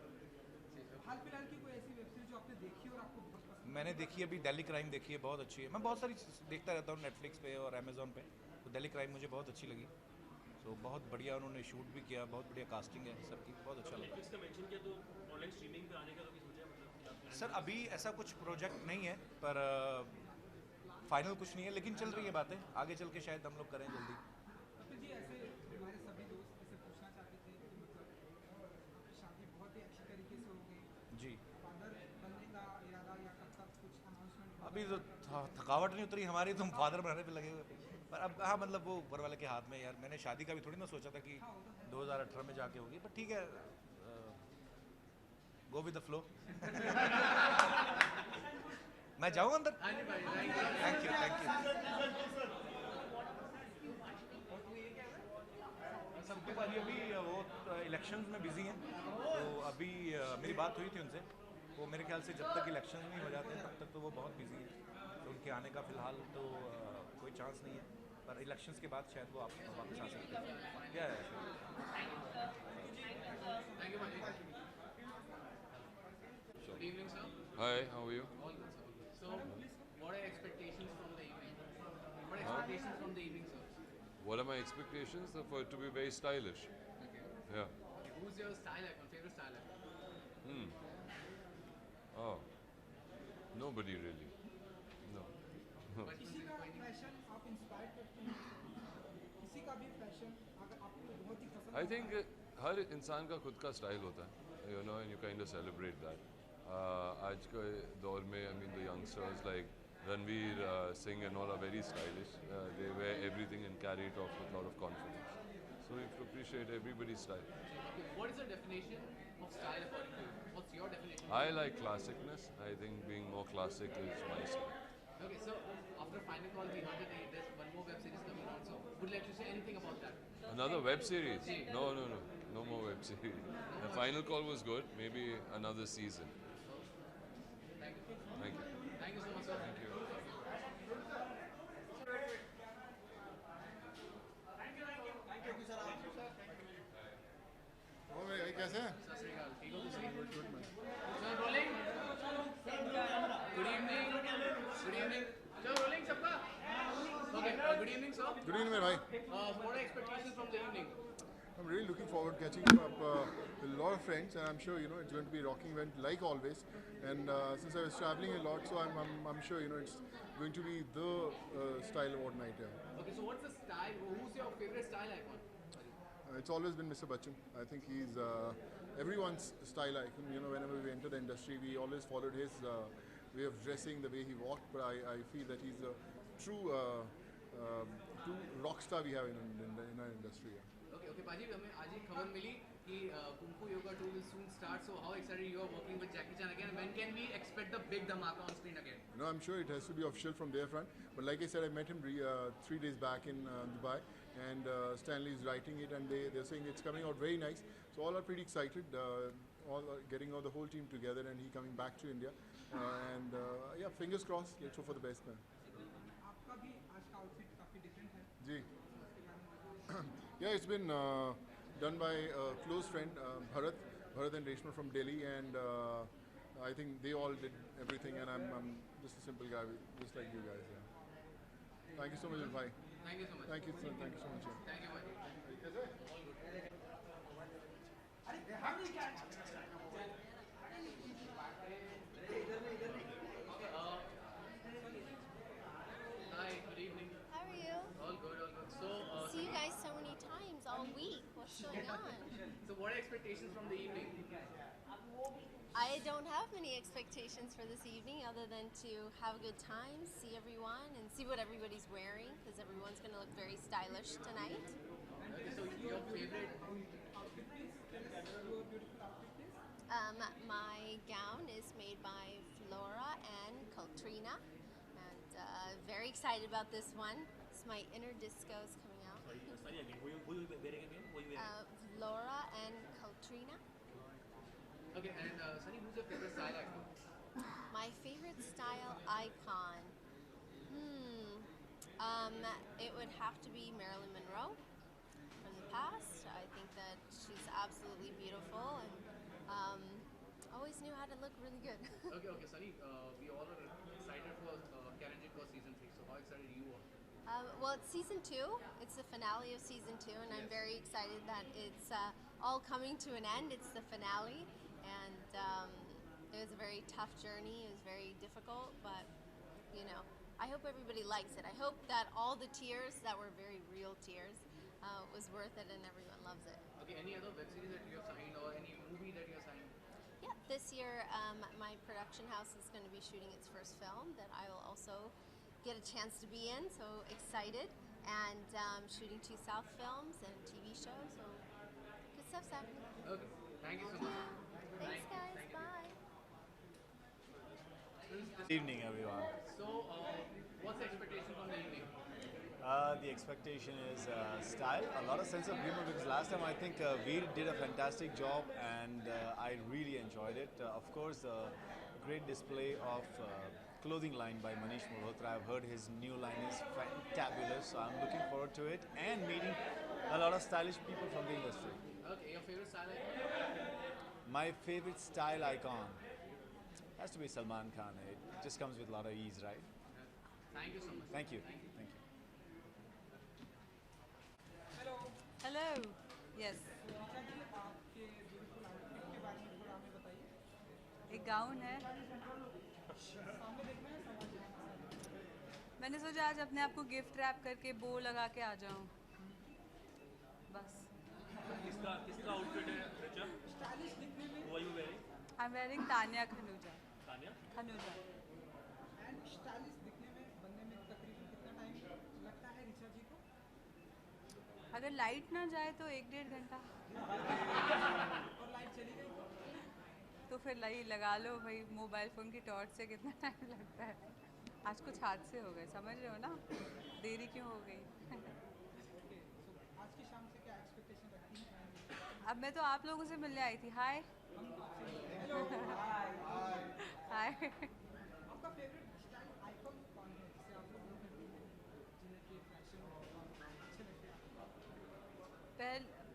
हाल फिलहाल की कोई ऐसी वेब सीरीज जो आपने देखी और आपको बहुत पसंद मैंने देखी अभी दिल्ली क्राइम देखी है बहुत अच्छी है मैं बहुत सारी देखता रहता हूँ नेटफ्लिक्स पे और अमेजोन पे तो दिल्ली क्राइम मुझे बहुत अच्छी लगी तो बहुत बढ़िया उन्होंने शूट भी किया बहुत बढ़िया कास्टिंग है सबकी बहुत अच्छा लगा सर अभी ऐसा कुछ प्रोजेक्ट नहीं है पर फाइनल कुछ नहीं है लेकिन चल रही है बातें आगे चल के शायद हम लोग करें जल्दी जी ऐसे हमारे सभी दोस्त ऐसे पूछना चाहते थे कि मतलब शादी बहुत ही अच्छी तरीके से हो गई जी फादर बनने का इरादा या कब तक कुछ अनाउंसमेंट अभी तो थकावट नहीं उतरी हमारी तुम फादर बनाने पे लगे हुए पर अब हाँ मतलब वो ऊपर वाले के हाथ में यार मैंने शादी का भी थोड़ी ना सोचा था कि 2018 में जाके होगी पर ठीक है गो विद द फ्लो मैं जाऊँ अंदर थैंक यू सबके बाद अभी वो इलेक्शंस में बिजी हैं तो अभी मेरी बात हुई थी उनसे वो मेरे ख्याल से जब तक इलेक्शन नहीं हो जाते तब तक तो वो बहुत बिजी हैं तो उनके आने का फ़िलहाल तो कोई चांस नहीं है पर इलेक्शंस के बाद शायद वो आप वापस आ सकते हैं क्या है Good evening, sir. Hi, how are you? All good, sir. So, what are your expectations from the evening? What are expectations from the evening, sir? What are my expectations? For it to be very stylish. Okay. Yeah. Okay. Who's your style icon? Favorite style icon? Oh. Nobody really. No. किसी का fashion आप inspire करते हैं किसी का भी fashion अगर आपको बहुत ही पसंद I think हर इंसान का खुद का स्टाइल होता है and you kind of celebrate that. आज के दौर में the youngsters like Ranveer, Singh and all are very stylish. They wear everything and carry it off with a lot of confidence. So we have to appreciate everybody's style. Okay, what is the definition of style according to you? What's your definition? I like classicness. I think being more classic is my style. Okay, so after Final Call, we heard that there's one more web series coming out. So would you like to say anything about that? Another web series? Yeah. No, no, no. No more web series. The Final Call was good. Maybe another season. Thank you. Thank you. Thank you so much, sir. Thank you. ओ भाई कैसे हैं? सत श्री अकाल, ठीक हो ਤੁਸੀਂ? Sir, rolling. Good evening. Good evening. Sir, rolling सबका? Okay, good evening, sir. Good evening, मेरे भाई. What are expectations from the evening? I'm really looking forward to catching up with a lot of friends, and I'm sure it's going to be a rocking event like always. And since I was traveling a lot, so I'm sure it's going to be the style award night. Yeah. Okay, so what's the style? Who's your favorite style icon? It's always been Mr. Bachchan. I think he's everyone's style icon. Whenever we enter the industry, we always followed his way of dressing, the way he walked. But I feel that he's a true rock star we have in our industry. Yeah. Okay, Paji, हमें आज एक खबर मिली कि Kung Fu Yoga 2 will soon start. So how excited you are working with Jackie Chan again? When can we expect the big dhamaka on screen again? I'm sure it has to be official from their front. But like I said, I met him 3 days back in Dubai, and Stanley is writing it, and they're saying it's coming out very nice. So all are pretty excited. All are getting the whole team together, and he coming back to India. Yeah, fingers crossed. Let's hope for the best, man. आपका भी आज का outfit काफी different है जी. Yeah, it's been done by a close friend, Bharat and Reshma from Delhi, and I think they all did everything, and I'm just a simple guy, just like you guys. Yeah. Thank you so much, bhai. Thank you so much. Thank you, sir. Thank you so much. Yeah. Thank you, Paji. All good. Hi, good evening. How are you? All good, all good. So, See you guys so many times all week. What's going on? So what are expectations from the evening? I don't have many expectations for this evening other than to have a good time, see everyone, and see what everybody's wearing because everyone's going to look very stylish tonight. Okay, so your favorite? My gown is made by Flora and Katrina, and very excited about this one. It's my inner discos coming out. Sorry again. Who you wearing again? Who you wearing? Flora and Katrina. Okay, and Sunny, who's your favorite style icon? My favorite style icon. It would have to be Marilyn Monroe from the past. I think that she's absolutely beautiful and always knew how to look really good. Okay, Sunny, we all are excited for Karanjit for season 3. So how excited you are? Well, it's season 2. It's the finale of season 2, and I'm very excited that it's all coming to an end. It's the finale, and it was a very tough journey. It was very difficult, but I hope everybody likes it. I hope that all the tears that were very real tears was worth it, and everyone loves it. Okay, any other web series that you have signed or any movie that you have signed? Yeah, this year my production house is going to be shooting its first film that I will also get a chance to be in, so excited, and shooting 2 South films and a TV show, so good stuff's happening. Okay, thank you so much. Thanks guys, bye. Good evening, everyone. So, what's the expectation from the evening? The expectation is style, a lot of sense of humor, because last time I think Veer did a fantastic job, and I really enjoyed it. Of course, great display of clothing line by Manish Malhotra. I've heard his new line is fantabulous, so I'm looking forward to it and meeting a lot of stylish people from the industry. Okay, your favorite style icon? My favorite style icon has to be Salman Khan. It just comes with a lot of ease, right? Thank you so much. Thank you. Thank you. Thank you. Hello. Yes. आपके beautiful outfit के बारे में थोड़ा हमें बताइए. एक gown है. सामने देखना है, समझ जाना. मैंने सोचा आज अपने आप को गिफ्ट रैप करके बो लगा के आ जाऊं. बस. किसका आउटफिट है रिचा? स्टाइलिश दिखने में. Who are you wearing? I'm wearing Tanya Khanuja. Tanya? Khanuja. And stylish दिखने अगर लाइट ना जाए तो 1-1.5 घंटा। और लाइट चली गई तो फिर लाइट लगा लो भाई, मोबाइल फ़ोन की टॉर्च से कितना टाइम लगता है। आज कुछ हादसे हो गए, समझ रहे हो ना, देरी क्यों हो गई। आज की शाम से क्या एक्सपेक्टेशन रखती हैं? अब मैं तो आप लोगों से मिलने आई थी। हाय हाय। आपका फेवरेट स्टाइल आइकॉन कौन है जिसे आप लोग जिन्हें के फैशन अच्छे लगते हैं?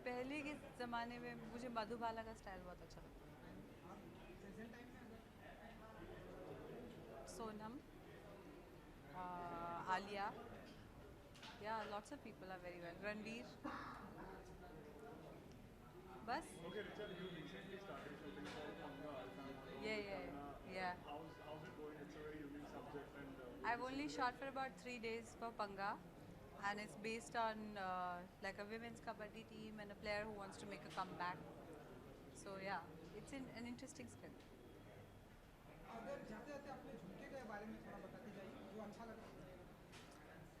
पहले के ज़माने में मुझे मधुबाला का स्टाइल बहुत अच्छा लगता है। प्रेजेंट टाइम में अगर Sonam, Alia, yeah, lots of people are very well. Ranveer. बस. Okay, Richard, you recently started shooting for Pangal. Yeah. How's it going? It's a very unique subject, and I've only shot for about 3 days for Panga, and it's based on like a women's kabaddi team and a player who wants to make a comeback. So yeah, it's an interesting script. अगर जाते जाते अपने झुमके के बारे में थोड़ा बताते जाइए जो अच्छा लगा।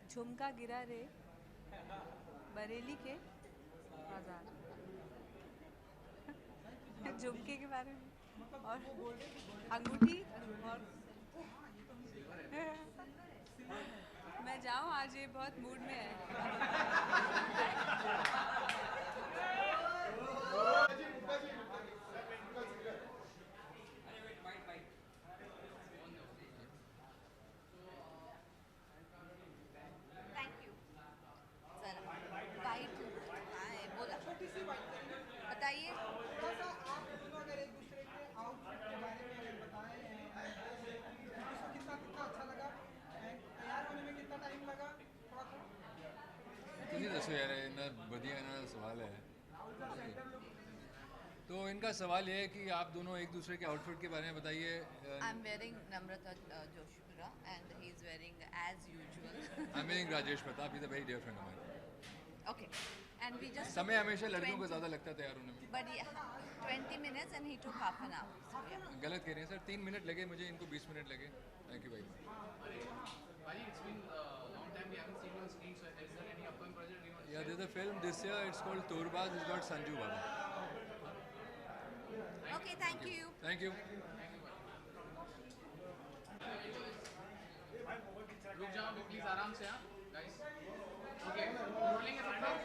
झुमका गिरा रे बरेली के बाजार। झुमके के बारे में और अंगूठी और मैं जाऊँ आज, ये बहुत मूड में है। बताइए थोड़ा सा आप दोनों अगर एक दूसरे के आउटफिट के बारे में अगर बताएं, इसको कितना अच्छा लगा, तैयार होने में कितना टाइम लगा, थोड़ा ਤੁਸੀਂ ਦੱਸੋ ਯਾਰ, इतना बढ़िया ना सवाल है। तो इनका सवाल ये है कि आप दोनों एक दूसरे के आउटफिट के बारे में बताइए। I am wearing Namrata Joshipura and he is wearing as usual. I am wearing Rajesh Pratap, is a very dear friend of mine. Okay and we just समय हमेशा लड़कियों को ज़्यादा लगता है तैयार होने में। But 20 minutes and he took half an hour. गलत कह रहे हैं सर, 3 मिनट लगे मुझे, इनको 20 मिनट लगे। Thank you very much. Yeah, there's a film this year, it's called Torbaz, it's got Sanju Baba. Okay, thank you. Thank you. रुक जाओ प्लीज, आराम से। हाँ गाइस, ओके, रोलिंग है सब।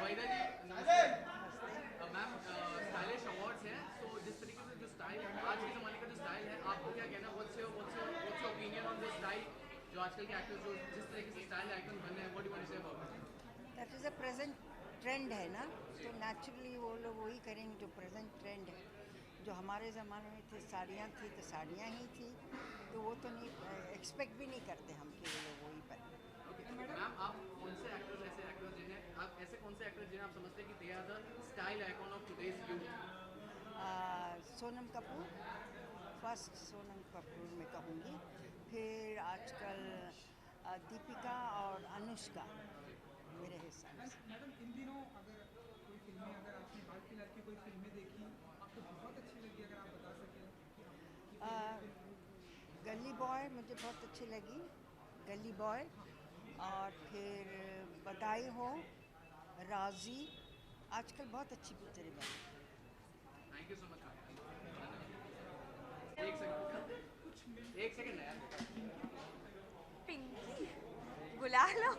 वहीदा जी नमस्ते। मैम, स्टाइलिश अवार्ड्स हैं, तो जिस तरीके से जो स्टाइल आज के ज़माने का जो स्टाइल है, आपको क्या कहना है? What's your opinion on this style? जो आजकल के एक्टर्स जो जिस तरीके से स्टाइल आइकन बने हैं, what do you want to say about it? That is a present trend है ना, तो नेचुरली वो लोग वही करेंगे जो प्रेजेंट ट्रेंड है। जो हमारे ज़माने में थे साड़ियाँ थी तो साड़ियाँ ही थी, तो वो तो नहीं एक्सपेक्ट भी नहीं करते हम कि वो लोग वही पहने। मैम, आप कौन से एक्टर्स जिन्हें आप समझते हैं कि they are the style icon of today's youth? Sonam Kapoor, first Sonam Kapoor मैं कहूँगी, फिर आजकल दीपिका और अनुष्का मेरे हिसाब से। मैडम, इन दिनों अगर कोई फिल्में, अगर आपने हाल फिलहाल की कोई फिल्में देखी आपको बहुत अच्छी लगी, अगर आप बता सकें कि गली बॉय मुझे बहुत अच्छी लगी, गली बॉय, और फिर बधाई हो, राजी, आजकल बहुत अच्छी पिक्चरें बनी। Thank you so much. एक सेकंड यार। पिंकी बुला लो,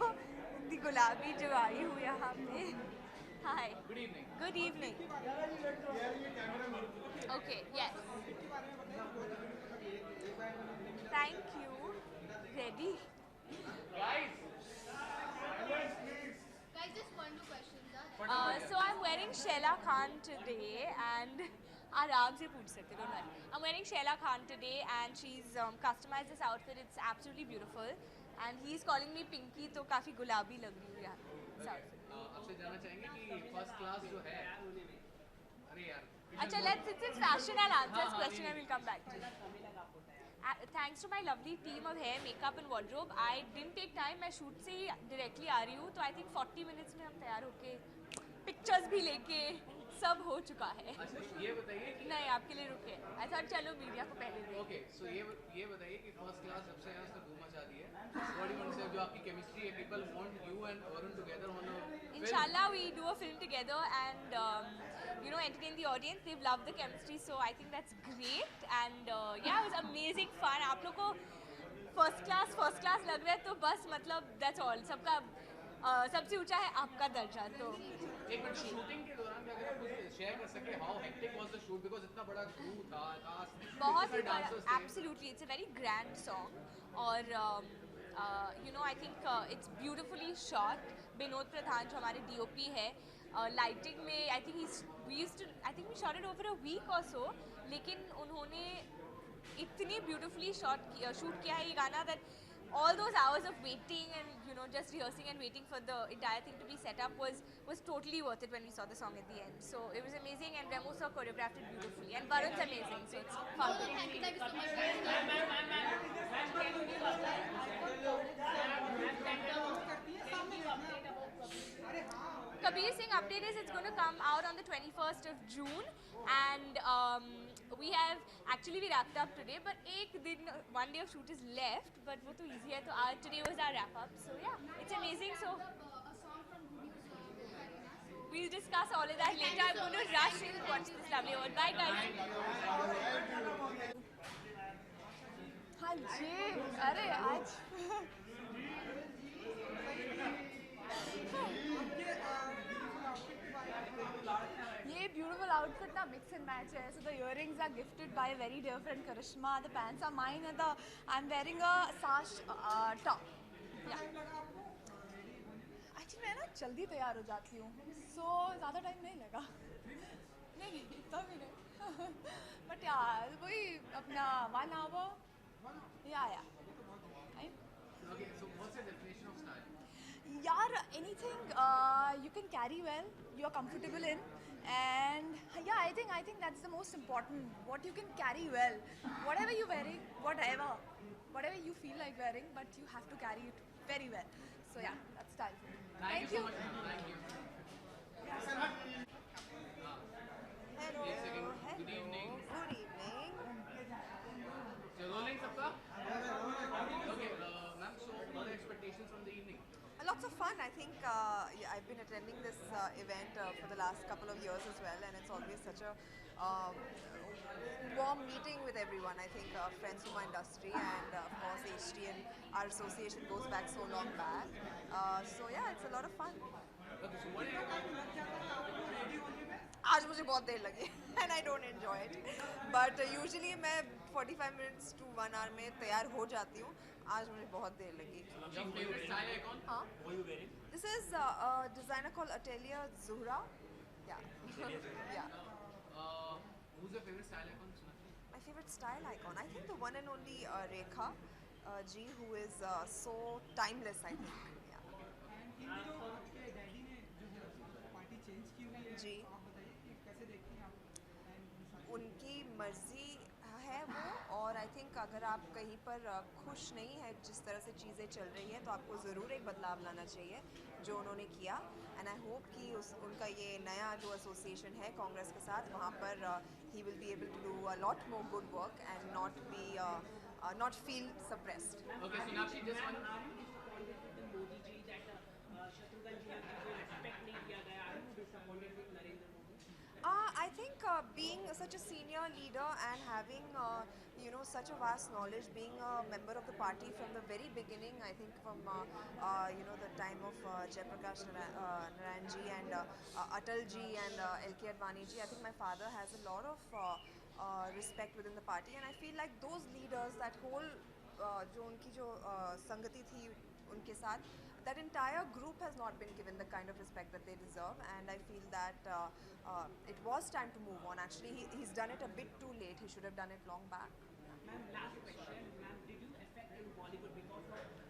गुलाबी जो आई हूँ यहाँ पे। Hi, good evening. Good evening. Okay, yes, thank you. Ready? Guys, just 1-2 questions. So I'm wearing Sheila Khan today, and आराम से पूछ सकते, don't worry. I'm wearing Sheila Khan today, and she's customized this outfit. It's absolutely beautiful, and he's calling me Pinky, तो काफी गुलाबी लग रही हूँ यार इस outfit। आपसे जानना चाहेंगे कि फर्स्ट क्लास जो है, अरे यार। अच्छा, let's it's fashion. I'll answer this question and we'll come back to you. Thanks to my lovely team of hair, makeup and wardrobe, I didn't take time. मैं शूट से ही डायरेक्टली आ रही हूँ, तो I think 40 minutes में हम तैयार होके pictures भी लेके सब हो चुका है। अच्छा ये बताइए कि नहीं आपके लिए रुके, आई थॉट चलो मीडिया को पहले दें। ओके सो ये बताइए कि फर्स्ट क्लास जब से आज तक धूम मचा दी है, what do you want to say, जो आपकी केमिस्ट्री है, people want you and Varun together on a Inshallah we do a film together and you know entertain the audience. They've loved the chemistry, so I think that's great and yeah, it was amazing fun. आप लोग को first class लग रहा है तो बस मतलब that's all. सबका सबसे ऊंचा है आपका दर्जा। तो एक मिनट, शूटिंग के दौरान अगर आप कुछ शेयर कर सके, how hectic was the shoot, because इतना बड़ा क्रू था, कास्ट बहुत ही बड़ा, absolutely it's a very grand song और you know I think it's beautifully shot. Vinod Pradhan जो हमारे डीओपी है, लाइटिंग में I think we shot it over a week और सो, लेकिन उन्होंने इतनी ब्यूटिफुली शूट किया है ये गाना that all those hours of waiting and you know just rehearsing and waiting for the entire thing to be set up was totally worth it when we saw the song at the end. So it was amazing and Remo sir choreographed it beautifully and Varun's amazing, so it's fun. Thank you so much. Kabir Singh update is it's going to come out on the 21st of June and we wrapped up today, but one day of shoot is left, but वो तो easy है, तो today was our wrap up, so yeah, it's amazing. So we'll discuss all of that later. I'm going to rush and watch this lovely award. Bye guys. हाँ जी, अरे आज ये beautiful outfit ना mix and match है. So the earrings are gifted by a very dear friend Karishma. The pants are mine and I'm wearing a sash top. Yeah. Actually मैं ना जल्दी तैयार हो जाती हूँ, so ज़्यादा टाइम नहीं लगा. नहीं इतना भी नहीं. But यार वही अपना 1 hour. Yeah. Okay, so what's the definition of style? Yaar, anything you can carry well, you are comfortable in, and yeah, I think that's the most important. What you can carry well, whatever you're wearing, whatever you feel like wearing, but you have to carry it very well. So yeah, that's style. Thank you so much. Thank you. Hello. Good evening. Good evening. So rolling sabka? Okay, ma'am. So what are the expectations from the evening? Lots of fun. I think yeah, I've been attending this event for the last couple of years as well, and it's always such a warm meeting with everyone. I think friends from my industry, and of course HT and our association goes back so long back. So yeah, it's a lot of fun. Okay, so what are you? आज मुझे बहुत देर लगी and I don't enjoy it. But usually मैं 45 minutes to 1 hour में तैयार हो जाती हूँ. आज मुझे बहुत देर लगी. Your favorite style icon? हाँ. What are you wearing? This is a designer called Atelier Zuhra. Yeah. Yeah. Who's your favorite style icon? My favorite style icon, I think the one and only Rekha ji, who is so timeless. I think. जी उनकी मर्जी है वो, और I think अगर आप कहीं पर खुश नहीं है जिस तरह से चीज़ें चल रही हैं तो आपको ज़रूर एक बदलाव लाना चाहिए जो उन्होंने किया. एंड आई होप कि उनका ये नया जो एसोसिएशन है कांग्रेस के साथ, वहाँ पर he will be able to do a lot more good work and not feel suppressed. Okay, so now she just one. I think being such a senior leader and having such a vast knowledge, being a member of the party from the very beginning, I think from the time of Jaiprakash Narayan ji and Atal ji and LK Advani ji, I think my father has a lot of respect within the party, and I feel like those leaders, that whole जो उनकी जो संगति थी उनके साथ, that entire group has not been given the kind of respect that they deserve, and I feel that it was time to move on. Actually, he's done it a bit too late. He should have done it long back. Ma'am, last question. Ma'am, did you affect in Bollywood, because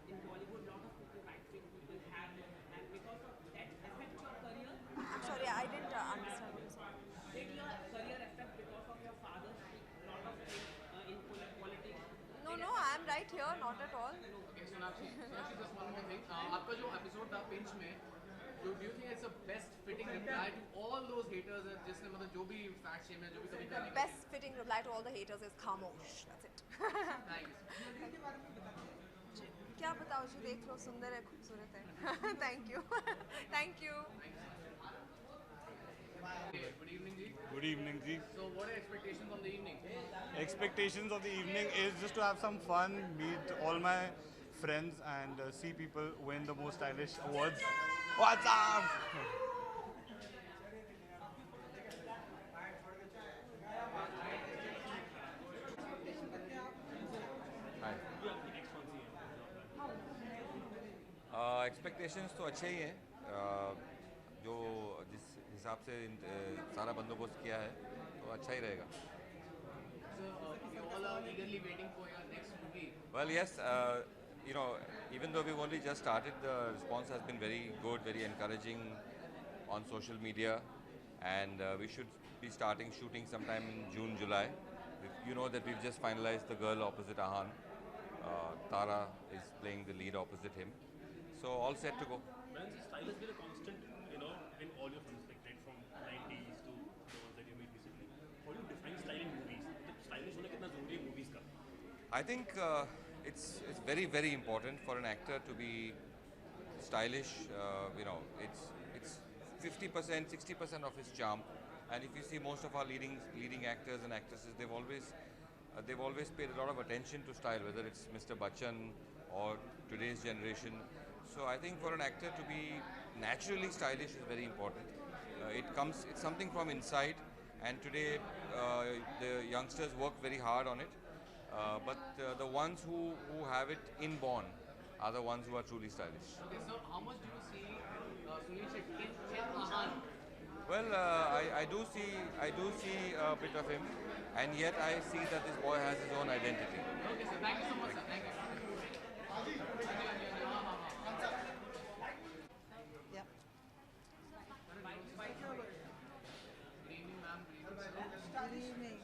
in Bollywood lot of people, right-wing people have, and because of that affect your career? I'm sorry, I didn't understand what you said. Did your career affect because of your father's lot of things in politics? No, I'm right here, not at all. Okay, so now she just one more thing. आपका जो episode था Pinch में, do you think it's the best fitting reply to all those haters जिसने मतलब जो भी fat shame है जो भी कभी The करने best fitting reply to all the haters is खामोश. That's it. क्या बताओ जी, देख लो, सुंदर है, खूबसूरत है. Thank you. Thank you. Good evening, ji. Good evening, ji. So, what are expectations from the evening? Expectations of the evening is just to have some fun, meet all my friends, and see people win the most stylish awards. What's up? Expectations तो अच्छे ही हैं, जो जिस हिसाब से सारा बंदोबस्त किया है तो अच्छा ही रहेगा. So, we all are eagerly waiting for your next movie. Well, yes, you know, even though we've only just started, the response has been very good, very encouraging on social media, and we should be starting shooting sometime in June, July. You know that we've just finalized the girl opposite Ahan. Tara is playing the lead opposite him. So all set to go. Man, style has been a constant, you know, in all your films, like right from 90s to the ones that you made recently. How do you define style in movies? Stylish होना कितना ज़रूरी है movies का? I think it's very, very important for an actor to be stylish. You know, it's 50%, 60% of his charm. And if you see most of our leading actors and actresses, they've always paid a lot of attention to style, whether it's Mr. Bachchan or today's generation. So I think for an actor to be naturally stylish is very important. It's something from inside, and today the youngsters work very hard on it. But the ones who have it inborn are the ones who are truly stylish. Okay, so how much do you see Sunil Shetty in Ahan? Well, I do see a bit of him, and yet I see that this boy has his own identity. Okay, sir. Thank you so much, sir. Thank you. Yeah. Good evening, ma'am. Good evening.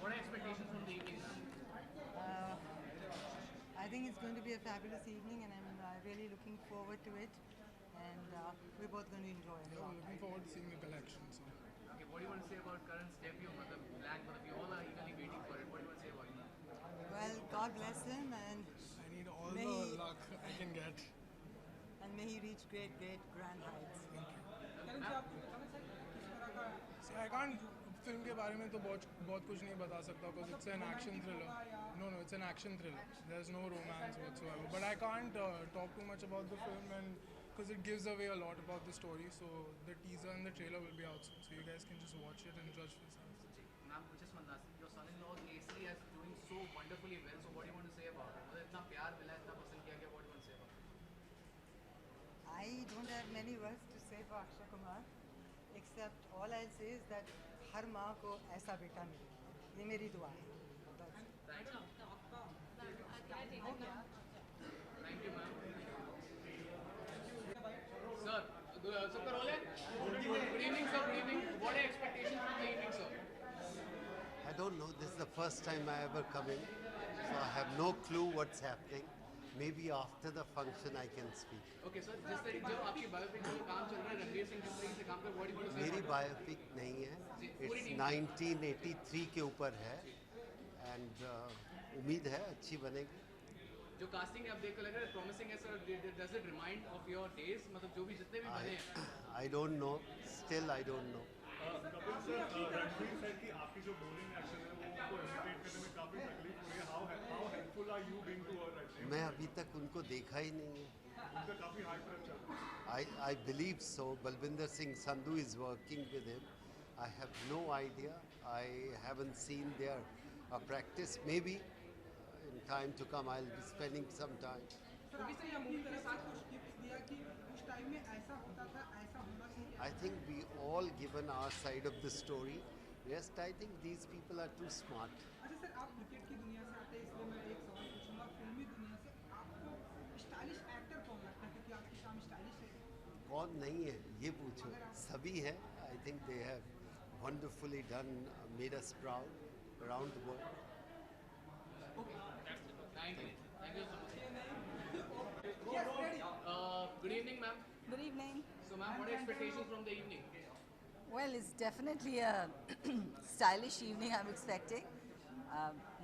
What are expectations from the evening, ma'am? I think it's going to be a fabulous evening, and I'm really looking forward to it. And we're both going to enjoy it. Yeah, we're looking forward to seeing the collection. So. Okay, what do you want to say about Karan's debut? Black, we all are eagerly waiting for it. What do you want to say about it? Well, God bless him, and I need all the luck I can get. And may he reach great, great, grand heights. Thank you. See, I can't film के बारे में तो बहुत कुछ नहीं बता सकता because it's an action thriller. No, it's an action thriller. There's no romance whatsoever. But I can't talk too much about the film, and because it gives away a lot about the story. So the teaser and the trailer will be out soon, so you guys can just watch it and judge for yourselves. Ma'am, just one last thing. Your son-in-law AC is doing so wonderfully well. So what do you want to say about it? मुझे इतना प्यार मिला, इतना पसंद किया गया. What do you want to say about it? I don't have many words to say for Akshay Kumar, except all I'll say is that हर माँ को ऐसा बेटा मिले. ये मेरी दुआ है. Thank you. Thank you, ma'am. Sir, Super Ole. Good evening, sir. Good evening. What are expectations from the evening, sir? I don't know. This is the first time I ever come in, so I have no clue what's happening. Maybe after the function I can speak. Okay, sir. जिस तरीके जो आपकी biopic में काम चल रहा है रणवीर सिंह जिस तरीके से काम कर what do you want to say? मेरी बायोपिक नहीं है. It's 1983 के ऊपर है, and उम्मीद है अच्छी बनेगी. जो कास्टिंग आप देख कर लग रहा है प्रॉमिसिंग है sir. Does it remind of your days? मतलब जो भी जितने भी बने हैं. I don't know. Still I don't know. Kapil sir, Ranveer said कि आपकी जो बोलिंग एक्शन है वो उनको इमिटेट करने में काफी तकलीफ हो रही है. How helpful are you being to her right now? मैं अभी तक उनको देखा ही नहीं है. उनका काफी हाई प्रेप चल रहा है. I believe so. Balbinder Singh Sandhu is working with him. I have no idea. I haven't seen their practice. Maybe in time to come I'll be spending some time. I think we all given our side of the story. Rest, I think these people are too smart. अच्छा sir, आप cricket की दुनिया से आते हैं, इसलिए मैं एक सवाल पूछूंगा. फिल्मी दुनिया से आपको स्टाइलिश एक्टर कौन लगता है, क्योंकि आपकी शाम स्टाइलिश है? कौन नहीं है ये पूछो. सभी है. I think they have wonderfully done, made us proud around the world. Okay, that's it. Thank you. Thank you so much. Good evening, ma'am. Good evening. So, ma'am, what are expectations from the evening? Well, it's definitely a stylish evening I'm expecting.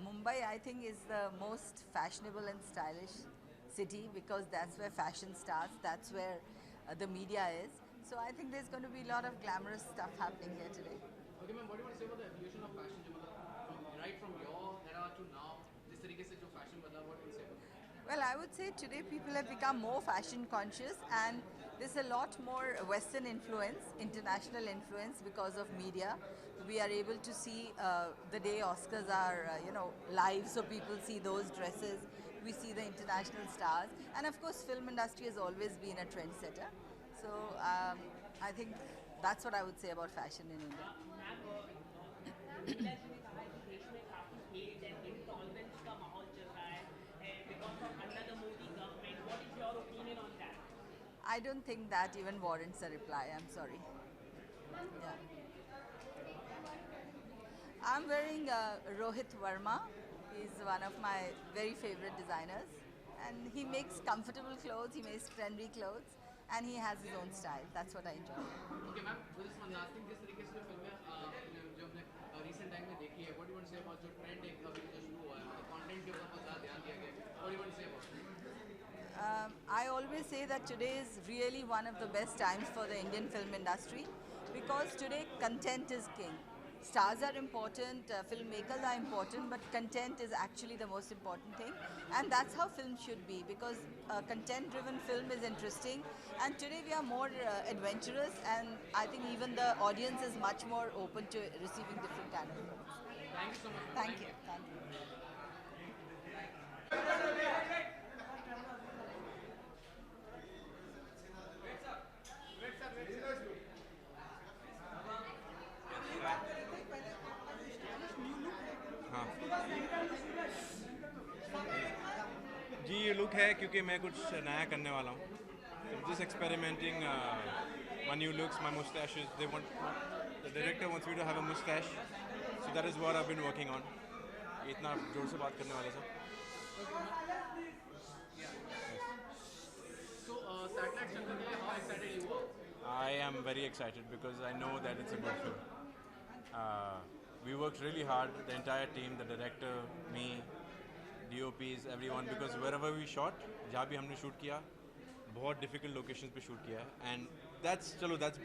Mumbai, I think, is the most fashionable and stylish city because that's where fashion starts, that's where the media is. So I think there's going to be a lot of glamorous stuff happening here today. Okay, ma'am, what do you want to say about the evolution of fashion? Right from your era to now, जिस तरीके से जो fashion बदला, what do you say about it? Well, I would say today people have become more fashion conscious and there's a lot more Western influence, international influence because of media. We are able to see the day Oscars are, live, so people see those dresses. We see the international stars. And of course, film industry has always been a trendsetter. So I think that's what I would say about fashion in India. I don't think that even warrants a reply. I'm sorry. Yeah. I'm wearing Rohit Verma. He's one of my very favorite designers. And he makes comfortable clothes, he makes trendy clothes, and he has his own style. That's what I enjoy. Okay, ma'am, just one last thing. जिस तरीके से जो फिल्में जो हमने recent time में देखी है, what do you want to say about जो trend एक अभी जो शुरू हुआ है, मतलब content के ऊपर बहुत ज़्यादा ध्यान दिया गया है. What do you want to say about it? I always say that today is really one of the best times for the Indian film industry because today content is king. Stars are important, filmmakers are important, but content is actually the most important thing. And that's how film should be because content-driven film is interesting. And today we are more adventurous and I think even the audience is much more open to receiving different kind of films. Thank you so much. Thank you. Thank you. जी ये look है क्योंकि मैं कुछ नया करने वाला हूँ. Just experimenting my new looks, my mustaches. The director wants me to have a mustache, so that is what I've been working on. इतना जोर से बात करने वाले सब. So, Satellite Shankar, how excited you were? I am very excited because I know that it's a good film. We worked really hard, the entire team, the director, me, DOPs, everyone, because wherever we shot, जहाँ भी हमने shoot किया, बहुत difficult locations पे shoot किया है, and that's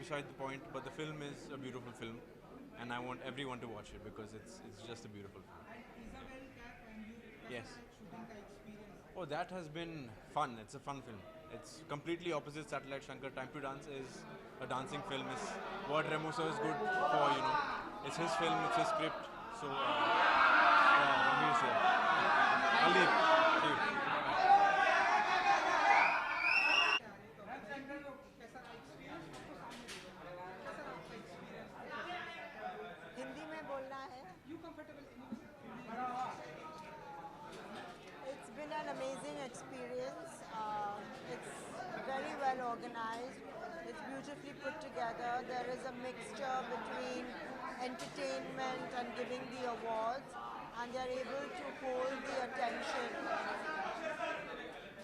beside the point. But the film is a beautiful film, and I want everyone to watch it because it's just a beautiful film. Yes. Oh, that has been fun. It's a fun film. It's completely opposite Satellite Shankar. Time to Dance is a dancing film. It's what Remo sir is good for, It's his film, it's his script. So, Ranveer sir. I'll leave. Hindi में बोलना है. It's been an amazing experience. It's very well organized. It's beautifully put together. There is a mixture between entertainment and giving the awards, and they're able to hold the attention.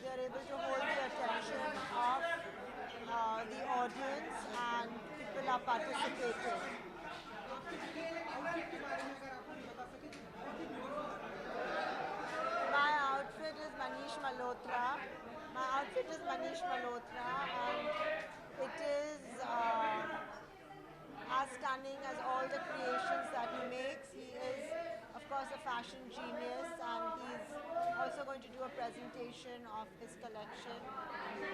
They're able to hold the attention of the audience, and people are participating. My outfit is Manish Malhotra. And it is as stunning as all the creations that he makes. He is, of course, a fashion genius, and he's also going to do a presentation of his collection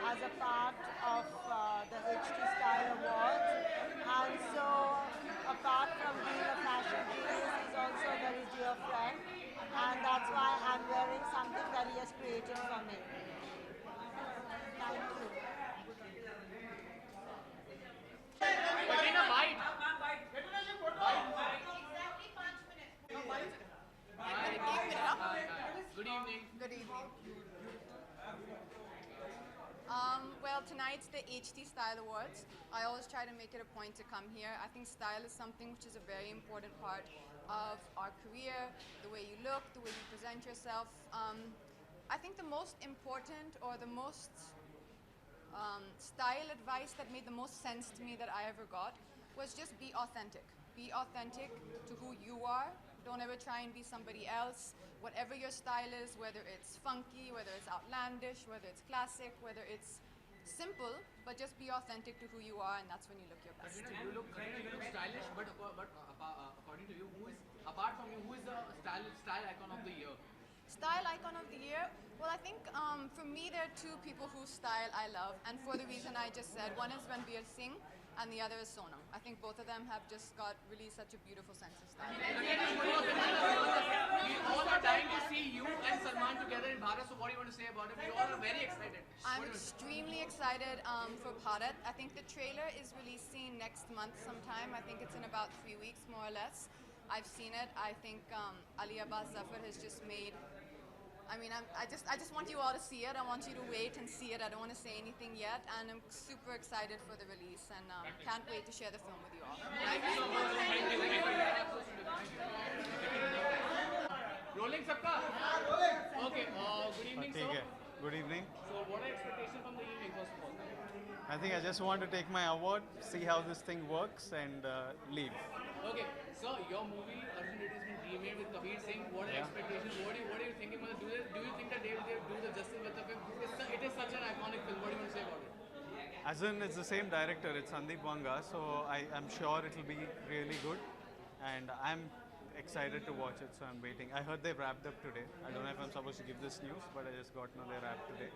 as a part of the HT Style Awards. And so, apart from being a fashion genius, he's also a very dear friend, and that's why I'm wearing something that he has created for me. Thank you. Good evening. Good evening. Well, tonight's the HT Style Awards. I always try to make it a point to come here. I think style is something which is a very important part of our career, the way you look, the way you present yourself. I think the most important or the most style advice that made the most sense to me that I ever got was just be authentic. Be authentic to who you are. Don't ever try and be somebody else. Whatever your style is, whether it's funky, whether it's outlandish, whether it's classic, whether it's simple, but just be authentic to who you are, and that's when you look your best. You look stylish, but according to you, apart from you, who is the style icon of the year? Style icon of the year? Well, I think for me there are two people whose style I love, and for the reason I just said. One is Ranveer Singh, and the other is Sonam. I think both of them have just got really such a beautiful sense of style. We all are dying to see you and Salman together in Bharat, so what do you want to say about it? We all are very excited. I'm extremely excited for Bharat. I think the trailer is releasing next month sometime. I think it's in about 3 weeks, more or less. I've seen it. I think Ali Abbas Zafar has just made... I mean, I just want you all to see it. I want you to wait and see it. I don't want to say anything yet, and I'm super excited for the release, and can't wait to share the film with you all. Thank you so much. Rolling sabka? Okay. Good evening, sir. Good evening. So, what are expectations from the evening, first of all? I think I just want to take my award, see how this thing works, and leave. Okay. So, your movie, Arjun Reddy, has been remade with Kabir Singh. What are expectations? What are you thinking? Do you think that they will do the justice with the film? It is such an iconic film. What do you want to say about it? As in, it's the same director, it's Sandeep Wanga, so I'm sure it'll be really good, and I'm excited to watch it, so I'm waiting. I heard they wrapped up today. I don't know if I'm supposed to give this news, but I just got to know they wrapped today,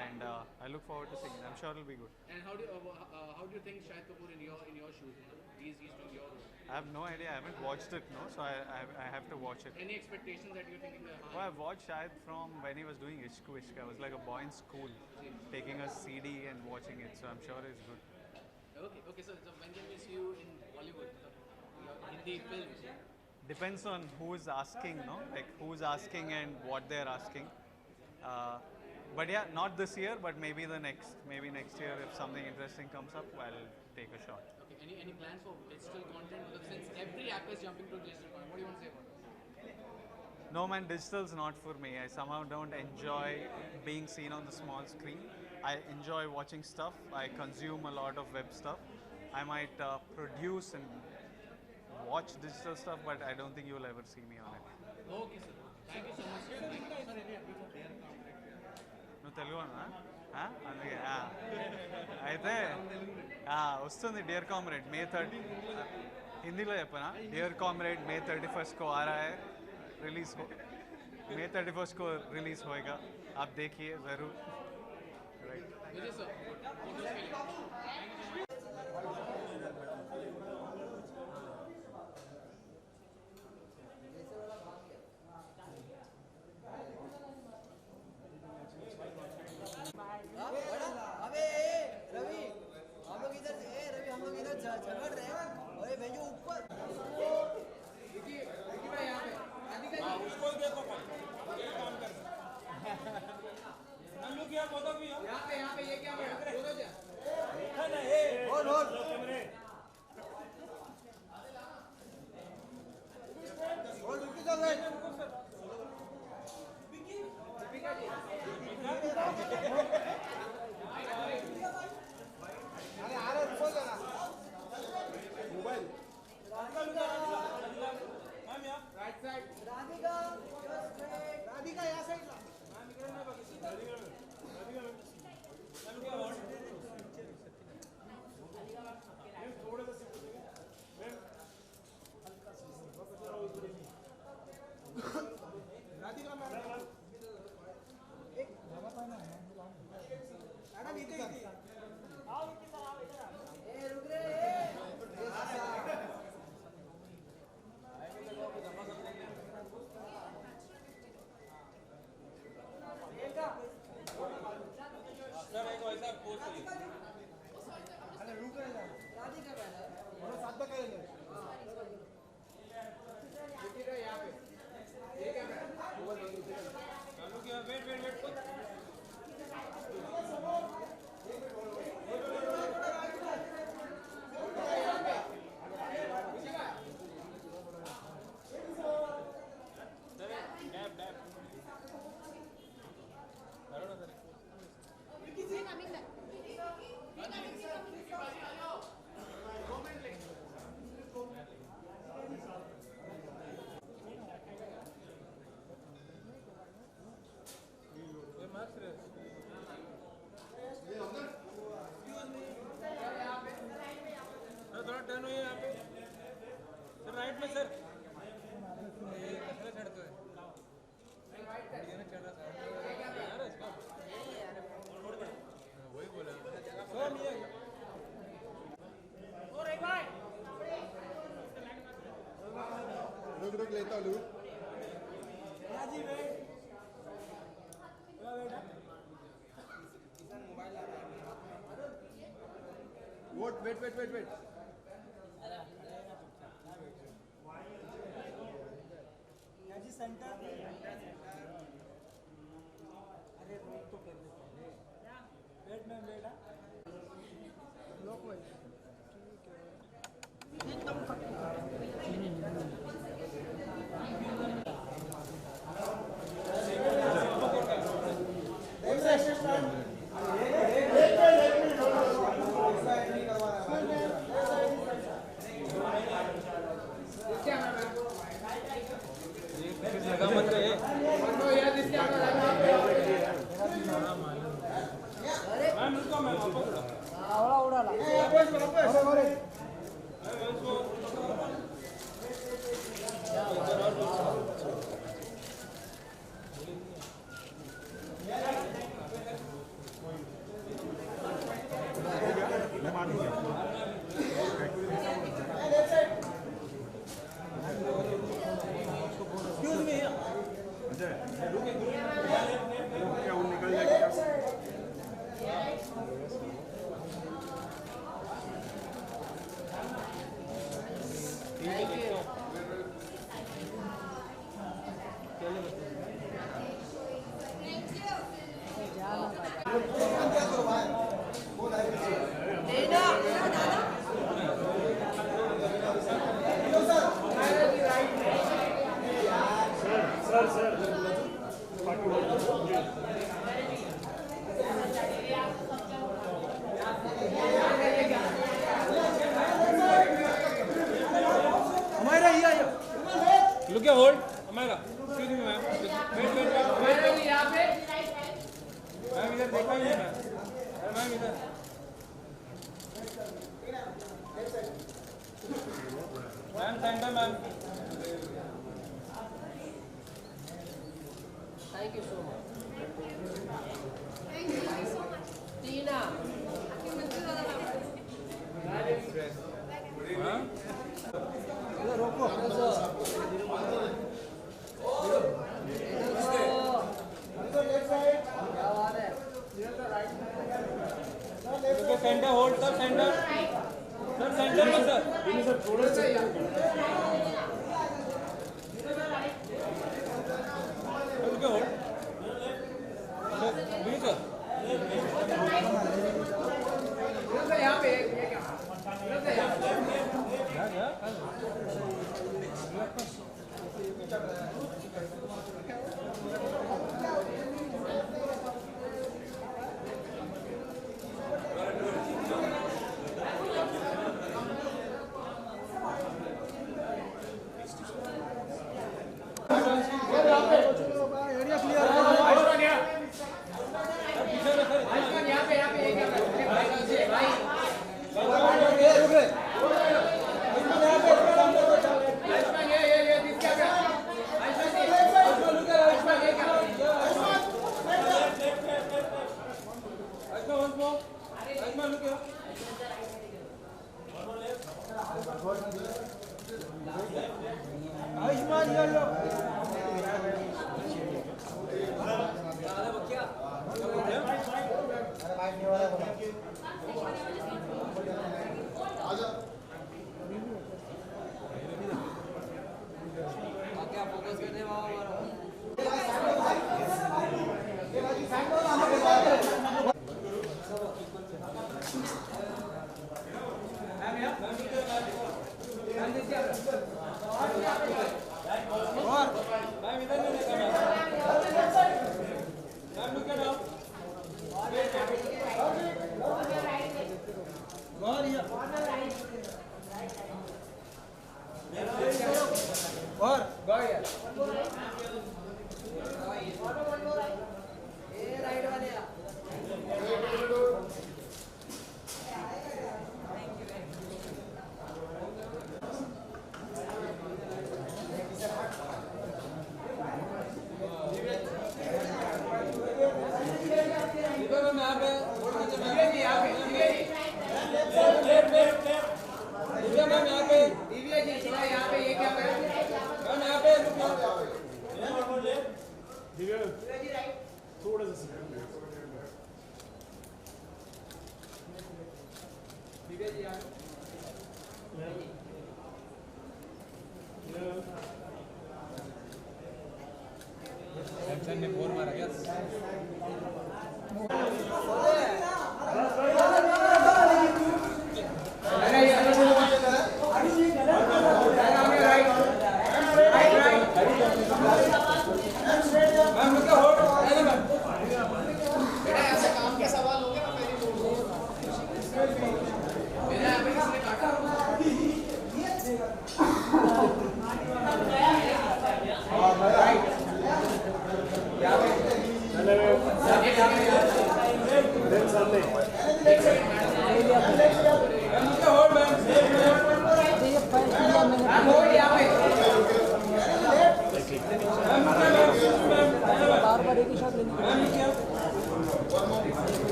and I look forward to seeing it. I'm sure it'll be good. And how do you think Shahid Kapoor in your shoes? He's doing your role. I have no idea. I haven't watched it, no, so I have to watch it. Any expectations that you're thinking? Well, I've watched Shahid from when he was doing Ishq Vishk. I was like a boy in school, taking a CD and watching it, so I'm sure it's good. Okay. So when can we see you in Bollywood? Hindi films? Depends on who's asking, no? Like who's asking and what they're asking. But yeah, not this year, but maybe maybe next year if something interesting comes up, I'll take a shot. Okay. Any plans for digital content? Because since every app is jumping to digital content, what do you want to say about it? No man, digital's not for me. I somehow don't enjoy being seen on the small screen. I enjoy watching stuff. I consume a lot of web stuff. I might produce and watch digital stuff, but I don't think you'll ever see me on it. Okay, sir. Thank you so much. నువ్వు తెలుగు అందుకే అయితే వస్తుంది dear comrade మే 30 హిందీలో చెప్పనా dear comrade May 31 को आ रहा है release हो May 31 को रिलीज होएगा आप देखिए ज़रूर यहाँ पे ये क्या लेता हूँ वेट सेंटर अरे रोक तो कर दे wait ma'am wait block Look at hold, Amara. Excuse me, ma'am. Wait. यहाँ पे. मैम इधर देखा ही नहीं मैम. मैम इधर. Ma'am centre ma'am. Thank you so much. Thank you so much. Tina. हाँ? रोको सेंटर होल्ड सर सेंटर में sir थोड़ा सा होल्ड सर यहाँ पे area clear Thank you. Samson ने 4 मारा क्या?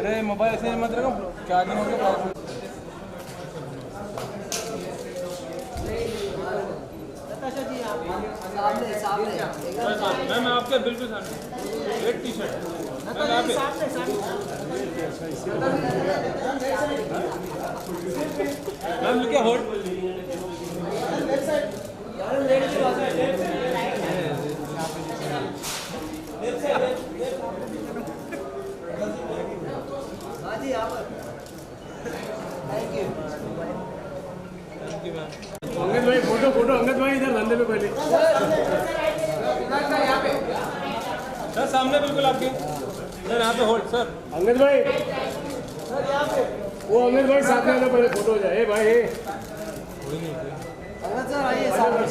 अरे मोबाइल ऐसे मत रखो, चार्जिंग हो गया। मैम आपके बिल्कुल सामने red T shirt ma'am look क्या होल्ड अंगद भाई फोटो फोटो अंगद भाई इधर धंधे पे पहले सर सामने बिल्कुल आपके सर यहाँ पे होल्ड सर अंगद भाई सर यहाँ पे वो अंगद भाई साथ में पहले फोटो हो जाए भाई अंगद सर आइए साथ में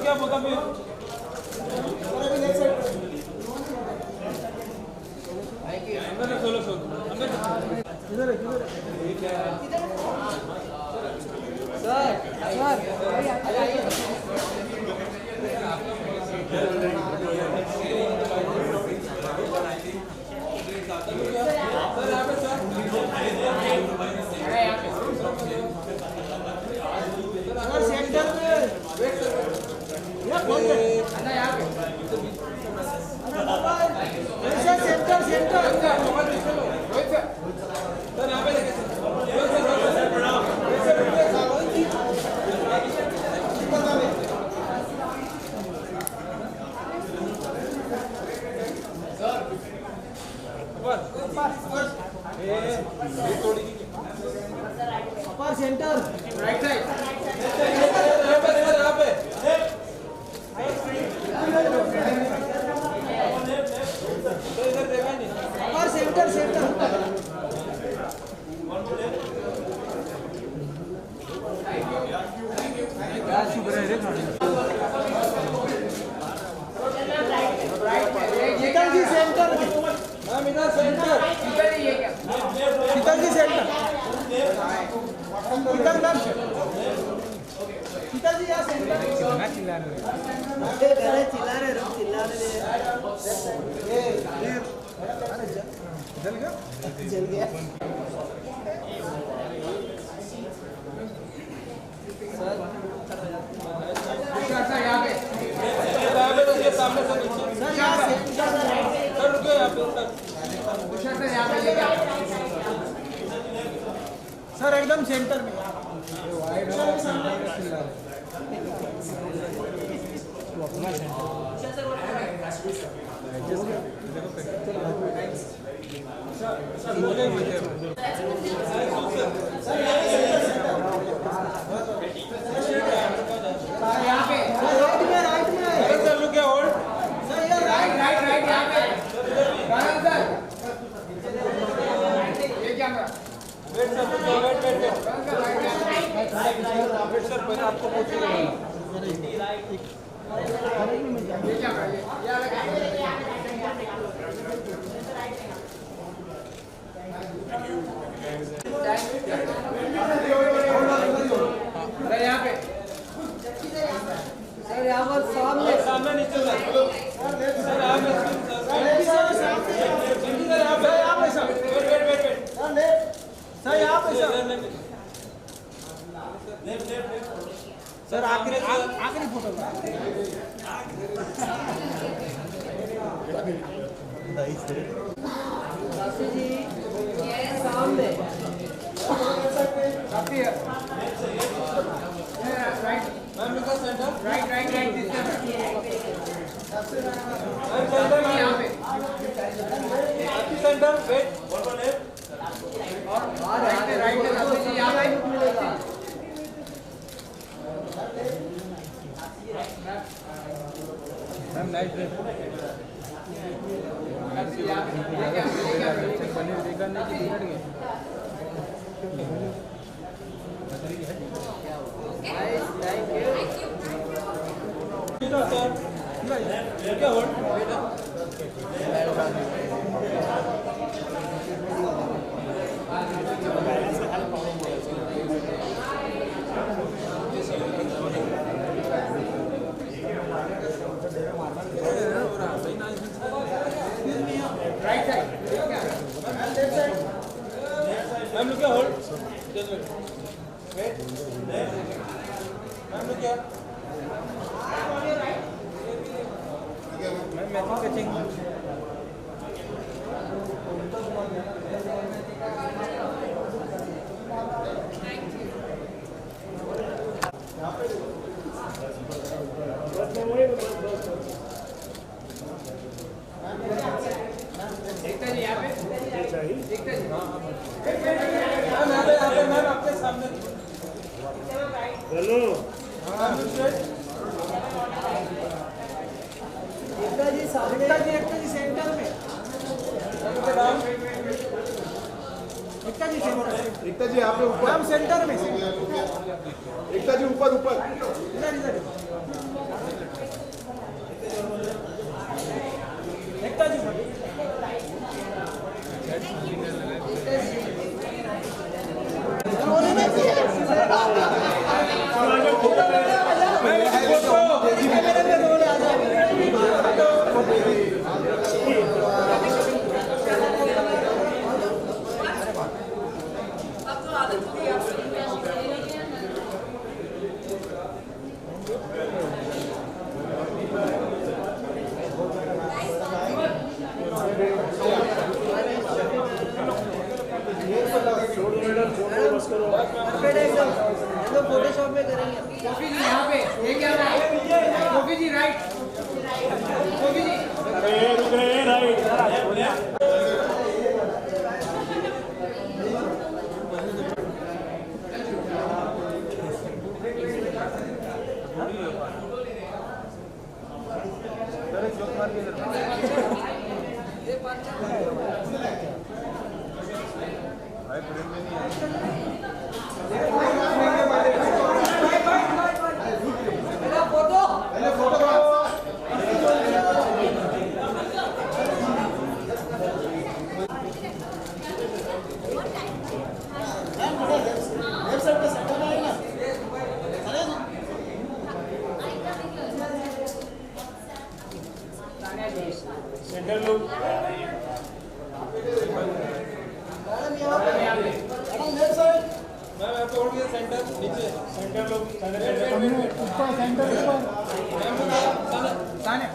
क्या बोलता फिर upper centre right side upper centre centre Sheetal ji centre ma'am इधर centre Sheetal ji centre Sheetal ma'am Sheetal ji यहाँ सेंटर चिल्ला रहे जल गया जल गया सर यहाँ पे सामने सर रुकिए यहाँ पे सर एकदम सेंटर में यहाँ पे राइट में सर लुक क्या होल्ड सर ये राइट यहाँ पे सर ये camera wait sir wait sir पहले आपको पूछेगा ये कैमरा ये सर यहाँ पर सामने नीचे सर आखिरी फोटो सामने right ma'am look at center right this center center wait one more left और right जी यहाँ पे मिलेगा मैम नाइस ड्रेस पनीर देखने की बिगड़ गए क्या हो right side and left side ma'am look here hold just wait ma'am look here ma'am matching catching देखता जी यहाँ पे देखता जी मैम आपके सामने हेलो एकता जी सामने एकता जी सेंटर में एकता जी आप ऊपर मैम सेंटर में एकता जी ऊपर एकता जी फोटोशॉप में करेंगे कॉफी जी यहाँ पे ये क्या रहा है कॉफी जी राइट कॉफी जी रुक रहे हैं राइट सेंटर लोग मैम आपको और किधर सेंटर नीचे सेंटर लोग ऊपर सेंटर ऊपर साने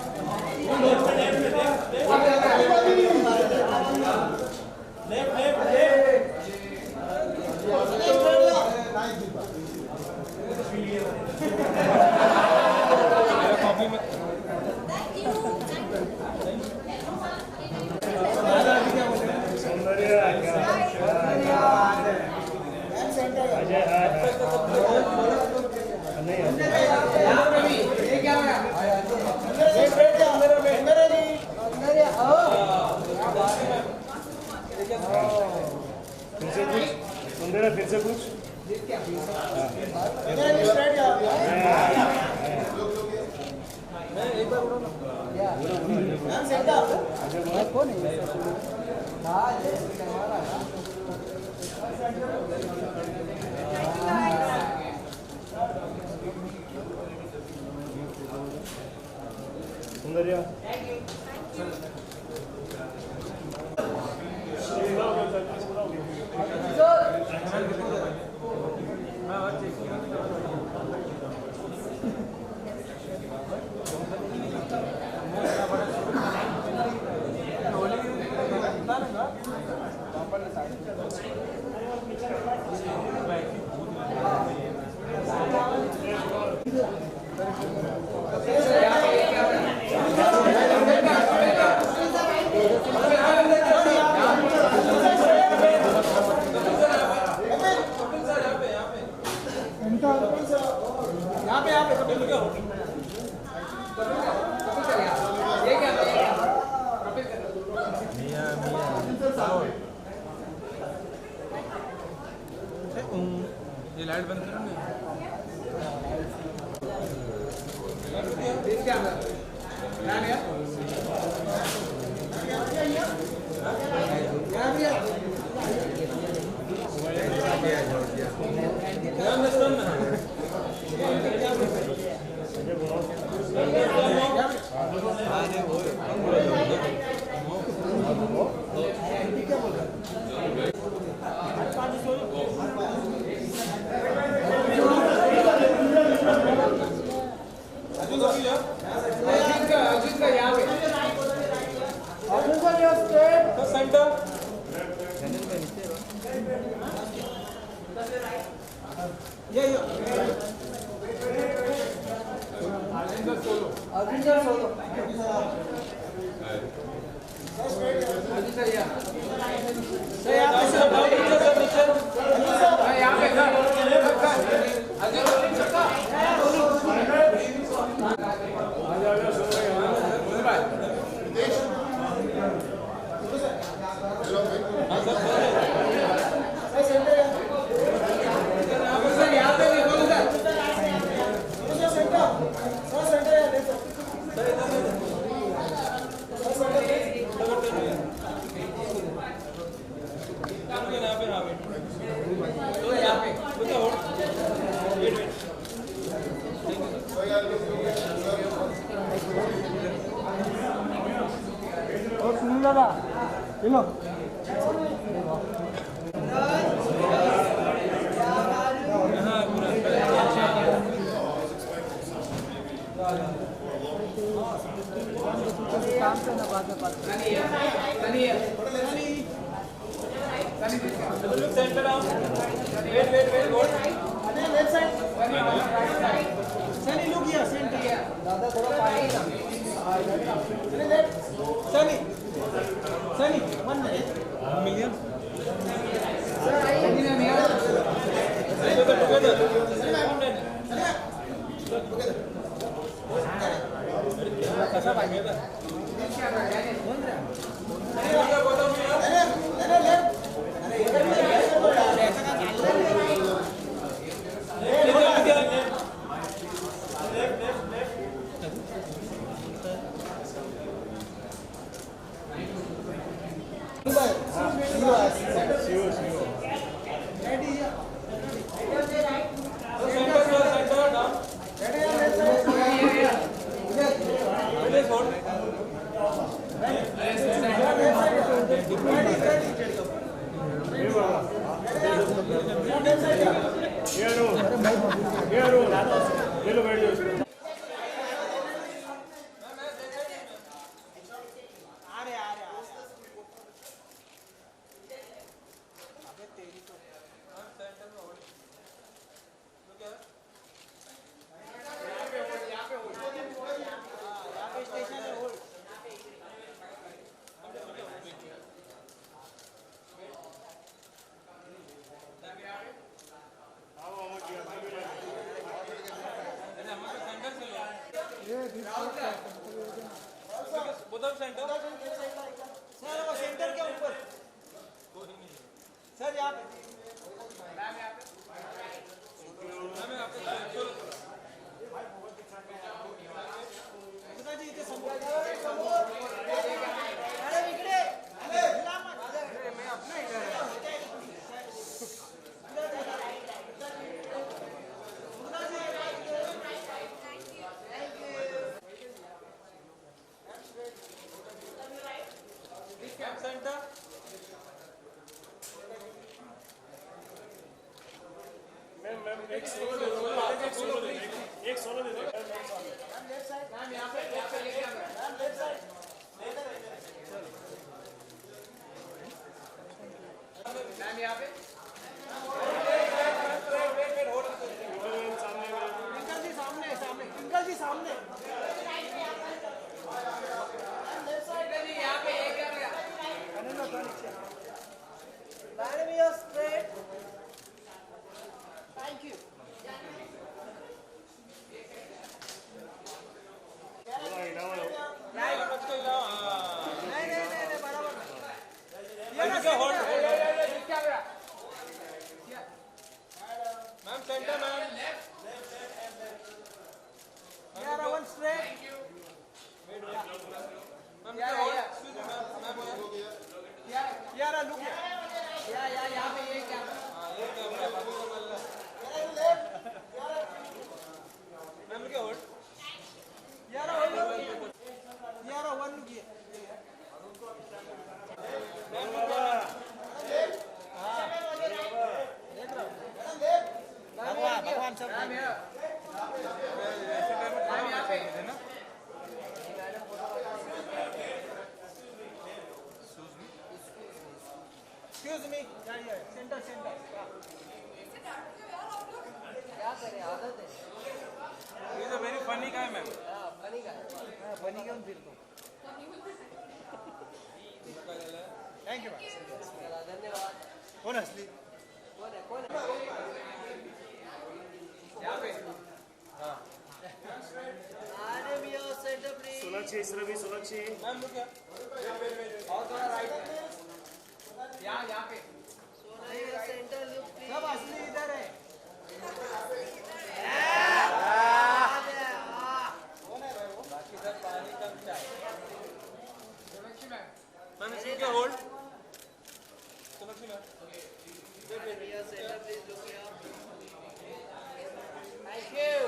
फिर से कुछ सुंदरिया ये लाइट बंद करो ना एक सोलो दे दो। मैम यहाँ पे लेके आ मैम लेफ्ट साइड। मैम यहाँ पे। अंकल जी सामने सामने अंकल जी सामने। यहाँ पे ये क्या गया? Madam you straight. Thank you. नहीं बराबर। Ma'am centre ma'am. यार वन स्ट्रेट। यार लुक यहाँ पे ये क्या? मैम क्या होल्ड? यार वन लुक ये। भगवान सब Excuse me. Center. क्या करें आदत है। He is a very funny guy, ma'am. Funny का फनी क्यों फिर तो। थैंक यू धन्यवाद। कौन असली? कौन है? यहाँ पे। हाँ। सोनाक्षी रवि सोनाक्षी। मैम लुक क्या? और थोड़ा राइट। यहाँ पे। Centre look please. सब असली इधर है। बाकी सब पानी कम चाहिए। मैम इसको क्या hold? Centre please look here. Thank you.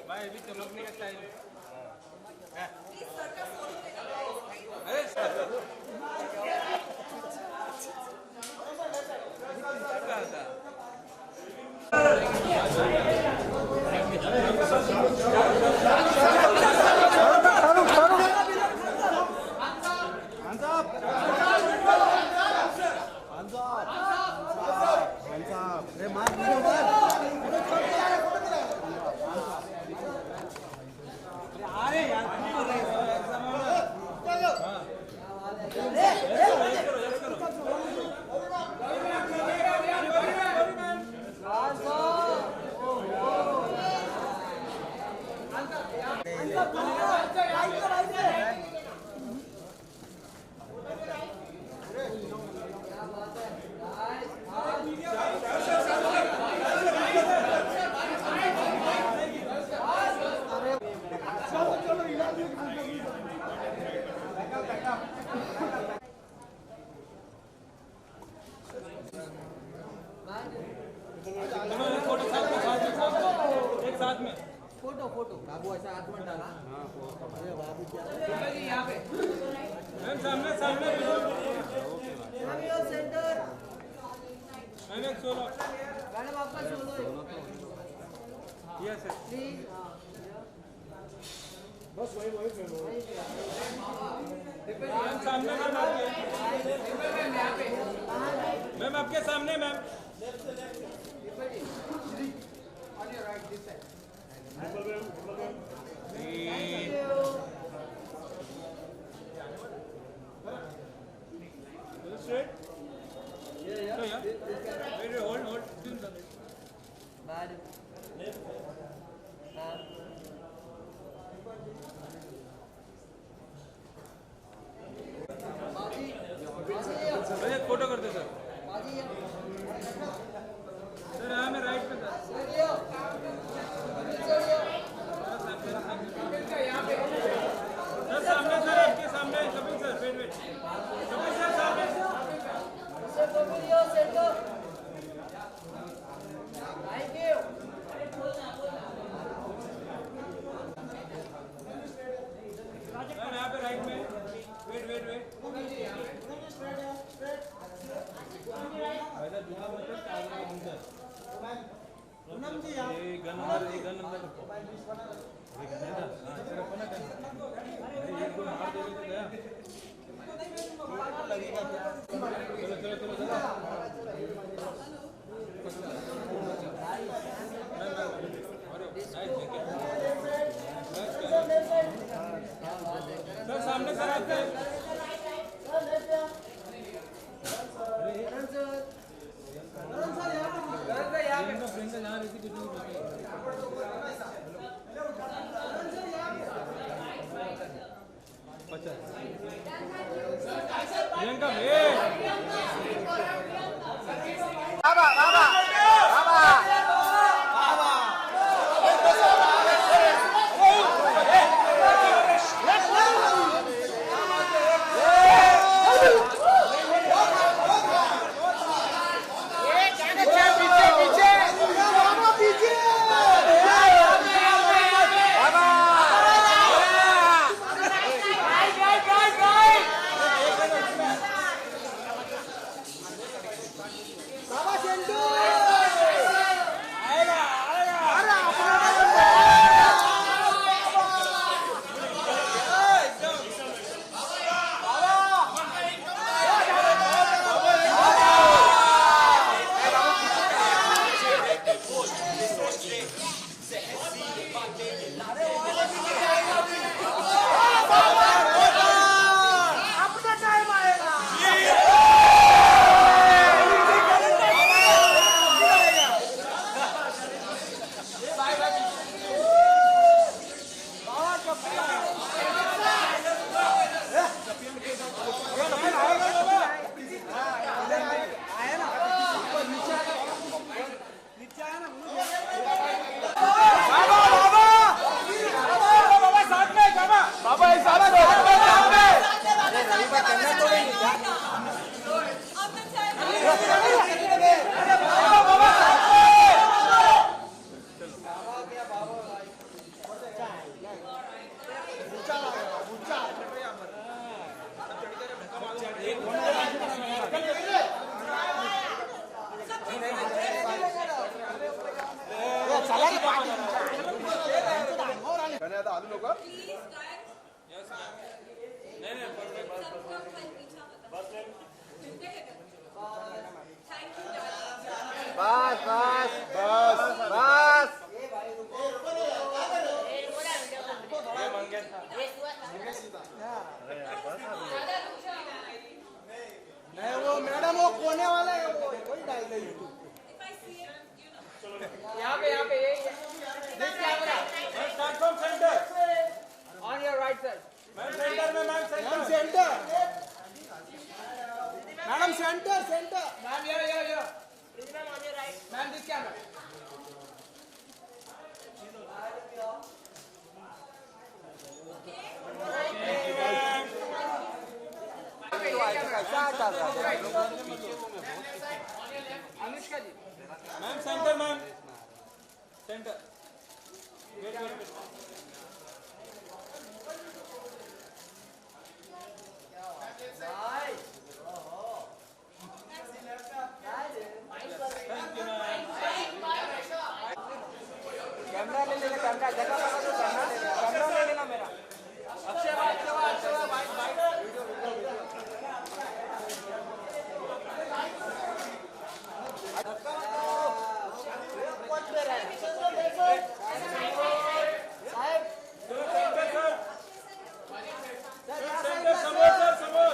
भाई अभी चमकने का टाइम। फोटो बाबू ऐसा हाथ में डाला। अरे बाबू क्या यहाँ पे। मैम सामने सेंटर। मैम एक सोलो। मैडम आपका सोलो है। Yes sir. प्लीज बस वही मैम सामने मैम आपके सामने ma'am. Straight? Yeah. So, wait, hold. Bad. एक फोटो करते सर। सर यहाँ में राइट पे सर। सर सामने सर आपके सामने Kapil sir wait Kapil sir सामने। पूनम जी आप ये गन अंदर रखो। ये गन है ना? हाँ इसे रखो ना गन। अरे एक दो मार दोगे तो गया। चलो चलो चलो चलो। सर सामने सर आपके प्रियंका जहाँ रहती कुछ नहीं बोलती। प्रियंका बाबा बाबा नहीं वो मैडम वो कोने वाला है वो कोई डाल दे यूट्यूब यहाँ पे this camera start from center on your right side ma'am centre में ma'am centre madam centre ma'am ये ma'am on your right ma'am this camera Anushka ji ma'am centre ma'am centre wait camera ले लेना कैमरा जगह लगा तो camera ले लेना मेरा अक्षय भाई समोर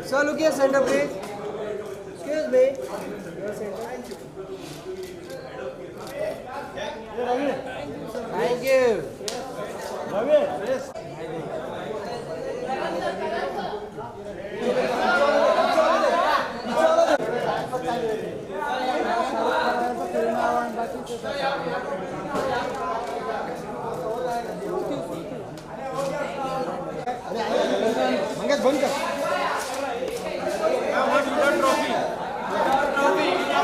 Sir, look here, center please. Excuse me. Thank you. Yes. Mangesh बंद कर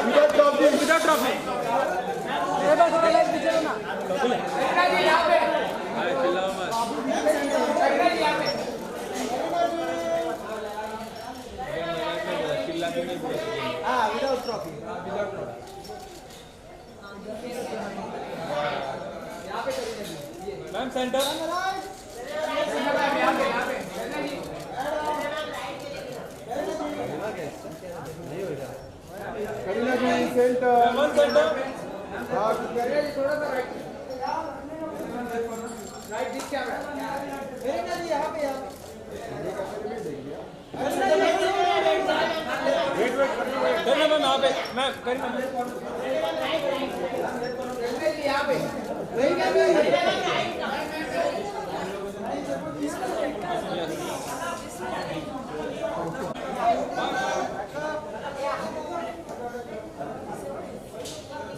Without trophy. without trophy. Ma'am, center. Kareena ji centre One center. थोड़ा सा राइट दिख क्या करीना जी यहाँ पे करीना मैम यहाँ पे मैम करीना यहाँ पे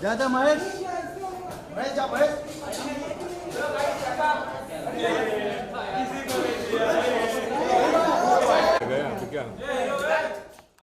ज्यादा महेश महेश जा महेश